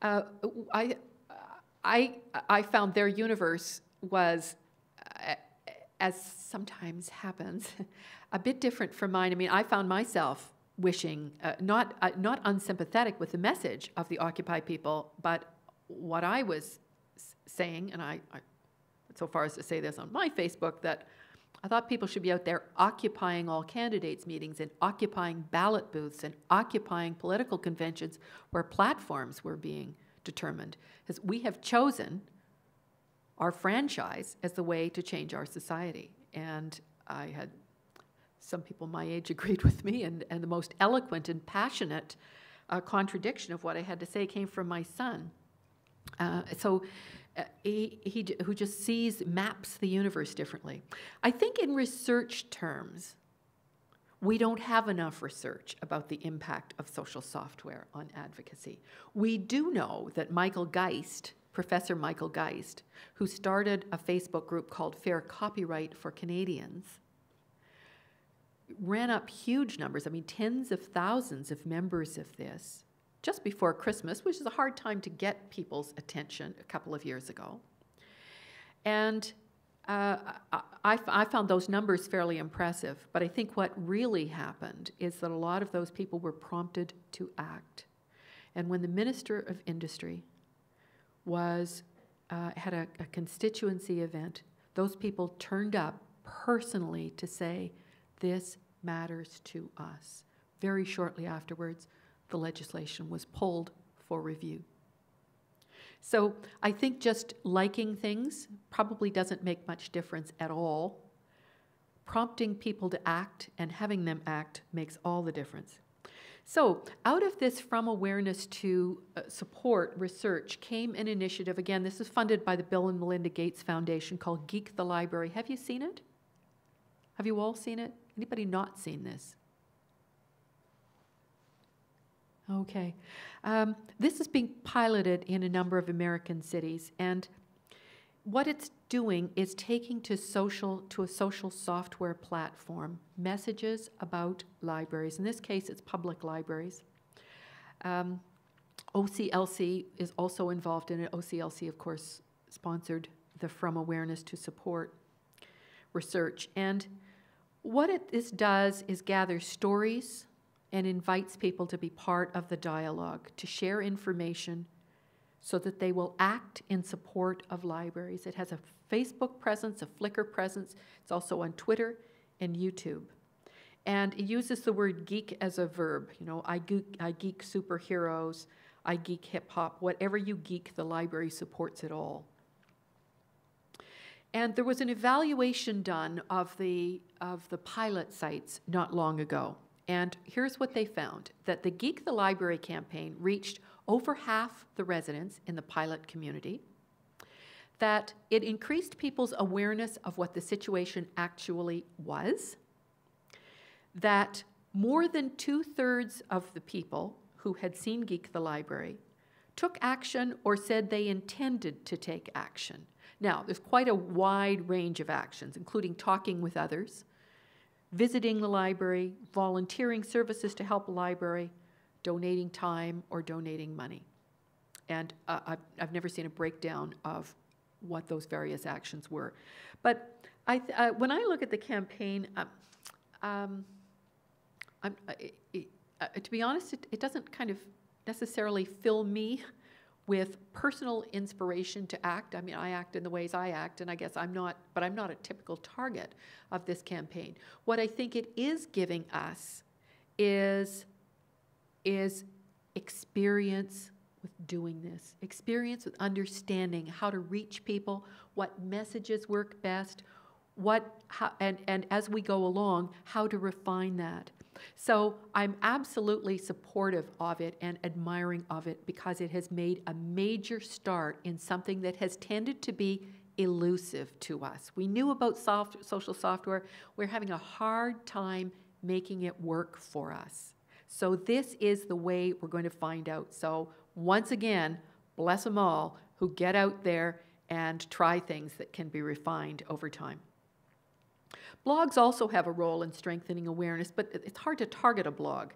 I found their universe was, as sometimes happens, a bit different from mine. I mean, I found myself wishing, not unsympathetic with the message of the Occupy people, but what I was saying, and I so far as to say this on my Facebook, that I thought people should be out there occupying all candidates' meetings and occupying ballot booths and occupying political conventions where platforms were being determined. Because we have chosen our franchise as the way to change our society. And I had some people my age agreed with me, and the most eloquent and passionate contradiction of what I had to say came from my son. Who just maps the universe differently. I think in research terms, we don't have enough research about the impact of social software on advocacy. We do know that Professor Michael Geist, who started a Facebook group called Fair Copyright for Canadians, ran up huge numbers, tens of thousands of members of this, just before Christmas, which is a hard time to get people's attention a couple of years ago. And I found those numbers fairly impressive, but I think what really happened is that a lot of those people were prompted to act. And when the Minister of Industry had a constituency event, those people turned up personally to say, this matters to us. Very shortly afterwards, the legislation was pulled for review. So I think just liking things probably doesn't make much difference at all. Prompting people to act and having them act makes all the difference. So out of this From Awareness to Support research came an initiative. Again, this is funded by the Bill and Melinda Gates Foundation called Geek the Library. Have you seen it? Have you all seen it? Anybody not seen this? Okay. This is being piloted in a number of American cities, and what it's doing is taking to a social software platform messages about libraries. In this case, it's public libraries. OCLC is also involved in it. OCLC, of course, sponsored the From Awareness to Support research. And what this does is gather stories and invites people to be part of the dialogue, to share information so that they will act in support of libraries. It has a Facebook presence, a Flickr presence. It's also on Twitter and YouTube. And it uses the word geek as a verb. You know, I geek superheroes, I geek hip-hop. Whatever you geek, the library supports it all. And there was an evaluation done of the pilot sites not long ago. And here's what they found, that the Geek the Library campaign reached over half the residents in the pilot community, that it increased people's awareness of what the situation actually was, that more than 2/3 of the people who had seen Geek the Library took action or said they intended to take action. Now, there's quite a wide range of actions, including talking with others, visiting the library, volunteering services to help the library, donating time, or donating money. And I've never seen a breakdown of what those various actions were. But when I look at the campaign, to be honest, it doesn't kind of necessarily fill me with personal inspiration to act. I mean, I act in the ways I act, and I guess I'm not a typical target of this campaign. What I think it is giving us is experience with doing this, experience with understanding how to reach people, what messages work best, and as we go along, how to refine that. So I'm absolutely supportive of it and admiring of it because it has made a major start in something that has tended to be elusive to us. We knew about social software. We're having a hard time making it work for us. So this is the way we're going to find out. So once again, bless them all who get out there and try things that can be refined over time. Blogs also have a role in strengthening awareness, but it's hard to target a blog.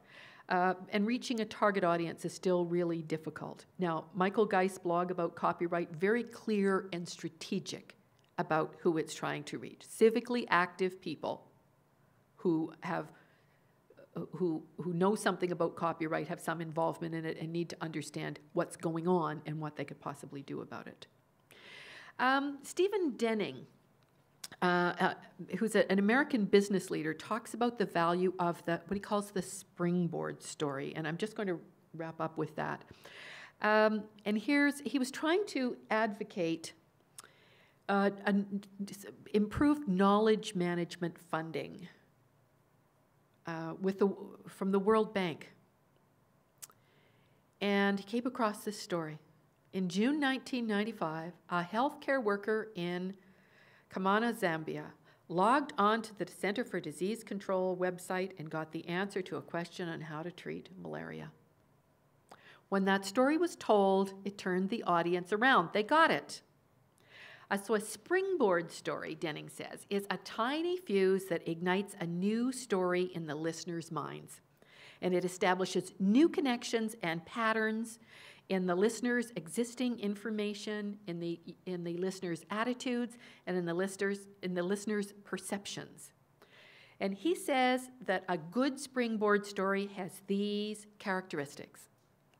And reaching a target audience is still really difficult. Now, Michael Geist's blog about copyright, very clear and strategic about who it's trying to reach. Civically active people who know something about copyright, have some involvement in it, and need to understand what's going on and what they could possibly do about it. Stephen Denning, who's an American business leader, talks about the value of what he calls the springboard story, and I'm just going to wrap up with that. And he was trying to advocate improved knowledge management funding from the World Bank. And he came across this story. In June 1995, a healthcare worker in Kamana, Zambia, logged onto the Center for Disease Control website and got the answer to a question on how to treat malaria. When that story was told, it turned the audience around. They got it. So a springboard story, Denning says, is a tiny fuse that ignites a new story in the listener's minds. And it establishes new connections and patterns in the listener's existing information, in the listener's attitudes, and in the listener's perceptions. And he says that a good springboard story has these characteristics.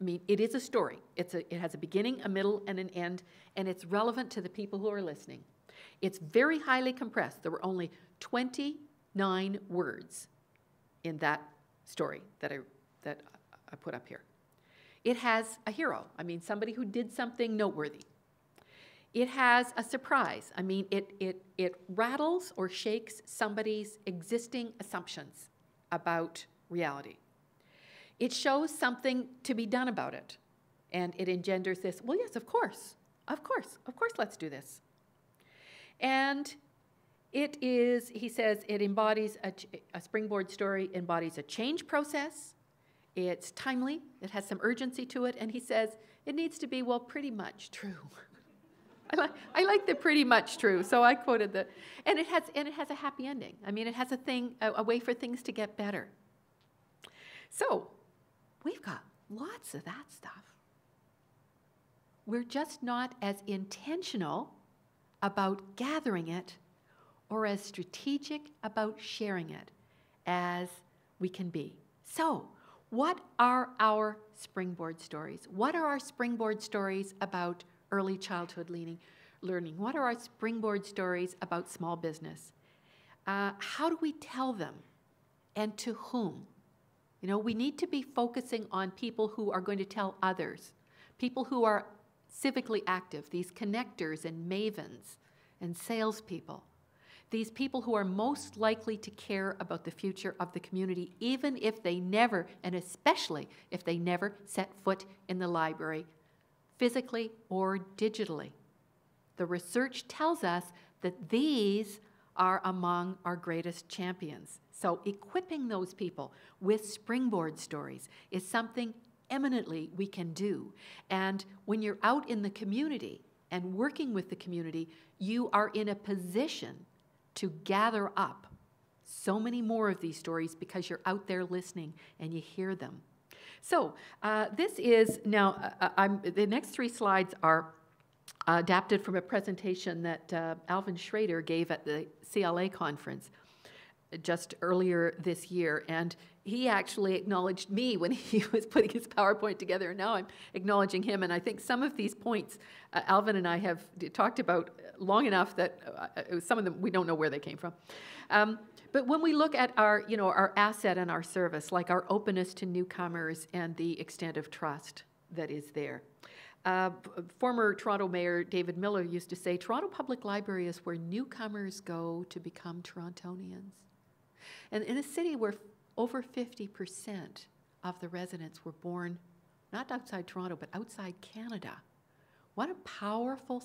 I mean, it is a story. It has a beginning, a middle, and an end, and it's relevant to the people who are listening. It's very highly compressed. There were only 29 words in that story that I put up here. It has a hero. I mean, somebody who did something noteworthy. It has a surprise. I mean, it rattles or shakes somebody's existing assumptions about reality. It shows something to be done about it. And it engenders this, well, yes, of course, let's do this. And it is, he says, it embodies a springboard story, embodies a change process. It's timely, it has some urgency to it, and he says it needs to be, well, pretty much true. I like the pretty much true, so I quoted and it has a happy ending. I mean, it has a way for things to get better. So we've got lots of that stuff. We're just not as intentional about gathering it or as strategic about sharing it as we can be. So, what are our springboard stories? What are our springboard stories about early childhood learning? What are our springboard stories about small business? How do we tell them, and to whom? You know, we need to be focusing on people who are going to tell others, people who are civically active, these connectors and mavens and salespeople, these people who are most likely to care about the future of the community, even if they never, and especially if they never set foot in the library, physically or digitally. The research tells us that these are among our greatest champions. So equipping those people with springboard stories is something eminently we can do. And when you're out in the community and working with the community, you are in a position to gather up so many more of these stories because you're out there listening and you hear them. So this is now, the next 3 slides are adapted from a presentation that Alvin Schrader gave at the CLA conference just earlier this year, and he actually acknowledged me when he was putting his PowerPoint together, and now I'm acknowledging him. And I think some of these points Alvin and I have talked about long enough that some of them we don't know where they came from. But when we look at our, our asset and our service, like our openness to newcomers and the extent of trust that is there. Former Toronto Mayor David Miller used to say, Toronto Public Library is where newcomers go to become Torontonians. And in a city where over 50% of the residents were born, not outside Toronto, but outside Canada. What a powerful,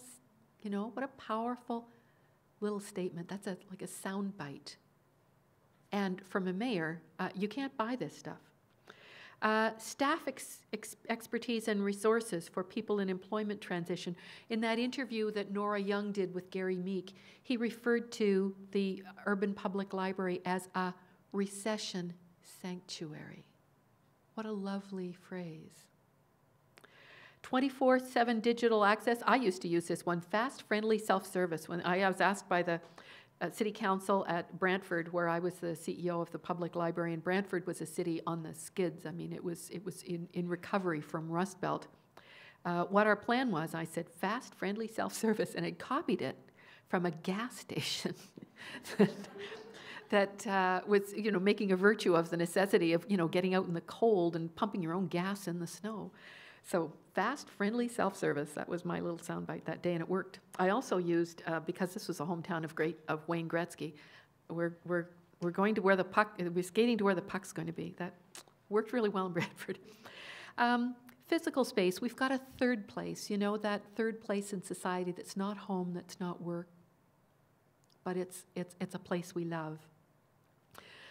what a powerful little statement. That's like a sound bite. And from a mayor, you can't buy this stuff. Staff expertise and resources for people in employment transition. In that interview that Nora Young did with Gary Meek, he referred to the Urban Public Library as a recession sanctuary. What a lovely phrase. 24/7 digital access. I used to use this one, fast, friendly self-service. When I was asked by the City Council at Brantford, where I was the CEO of the public library, and Brantford was a city on the skids. I mean, it was in recovery from Rust Belt. What our plan was, I said, fast, friendly self-service, and I copied it from a gas station that was, making a virtue of the necessity of, getting out in the cold and pumping your own gas in the snow. So fast, friendly self-service, that was my little soundbite that day, and it worked. I also used, because this was a hometown of Wayne Gretzky, we're going to where the puck, we're skating to where the puck's going to be. That worked really well in Brantford. Physical space, we've got a third place, that third place in society that's not home, that's not work, but it's a place we love.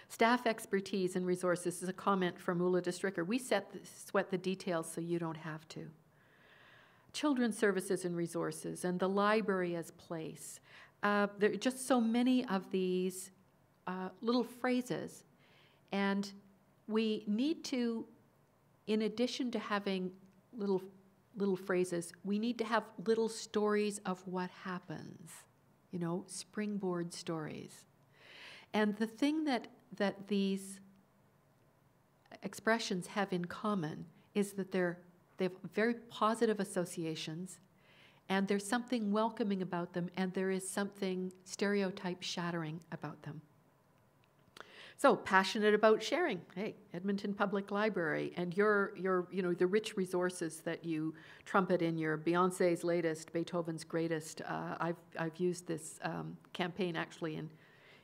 Staff expertise and resources is a comment from Ulla de Stricker. We sweat the details so you don't have to. Children's services and resources, and the library as place. There are just so many of these little phrases, and we need to, in addition to having little phrases, we need to have little stories of what happens, springboard stories. And the thing that these expressions have in common is that they have very positive associations, and there's something welcoming about them, and there is something stereotype shattering about them. So, passionate about sharing. Hey, Edmonton Public Library, and your the rich resources that you trumpet in your Beyonce's latest, Beethoven's greatest. I've used this campaign actually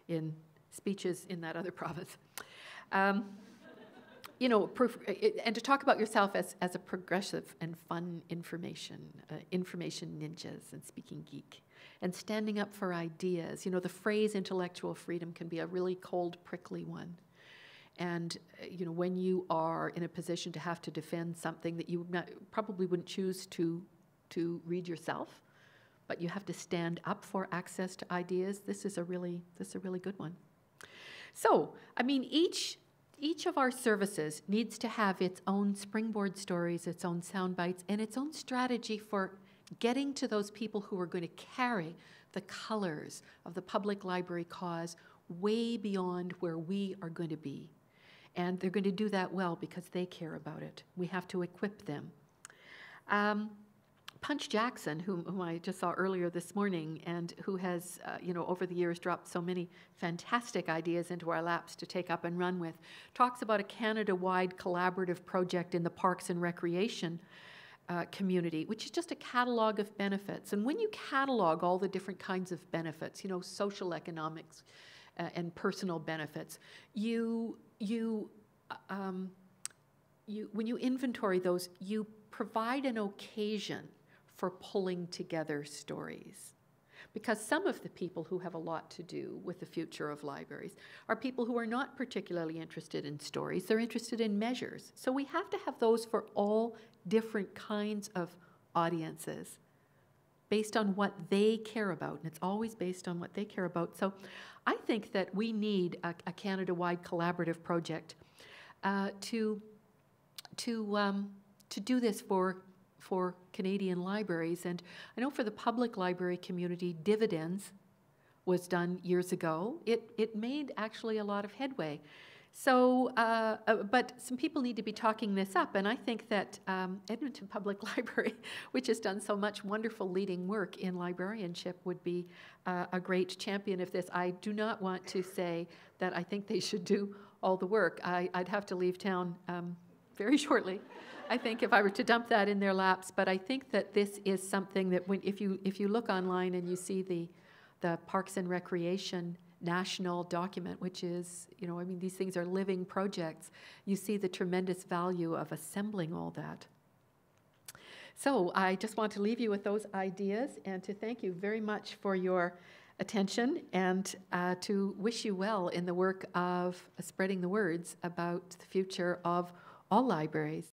in speeches in that other province. And to talk about yourself as a progressive and fun information ninjas and speaking geek, and standing up for ideas. The phrase intellectual freedom can be a really cold, prickly one. And, when you are in a position to have to defend something that you probably wouldn't choose to read yourself, but you have to stand up for access to ideas, this is a really good one. So, each of our services needs to have its own springboard stories, its own sound bites, and its own strategy for getting to those people who are going to carry the colors of the public library cause way beyond where we are going to be. And they're going to do that well because they care about it. We have to equip them. Punch Jackson, whom I just saw earlier this morning, and who has, over the years dropped so many fantastic ideas into our laps to take up and run with, talks about a Canada-wide collaborative project in the Parks and Recreation community, which is just a catalog of benefits. And when you catalog all the different kinds of benefits, social economics and personal benefits, when you inventory those, you provide an occasion for pulling together stories. Because some of the people who have a lot to do with the future of libraries are people who are not particularly interested in stories, they're interested in measures. So we have to have those for all different kinds of audiences based on what they care about, and it's always based on what they care about. So I think that we need a Canada-wide collaborative project to do this for Canadian libraries. And I know for the public library community, Dividends was done years ago. It made actually a lot of headway. So, but some people need to be talking this up, and I think that Edmonton Public Library, which has done so much wonderful leading work in librarianship, would be a great champion of this. I do not want to say that I think they should do all the work. I'd have to leave town very shortly, I think, if I were to dump that in their laps. But I think that this is something that if you look online and you see the Parks and Recreation national document, which is, these things are living projects, you see the tremendous value of assembling all that. So I just want to leave you with those ideas and to thank you very much for your attention and to wish you well in the work of spreading the words about the future of all libraries.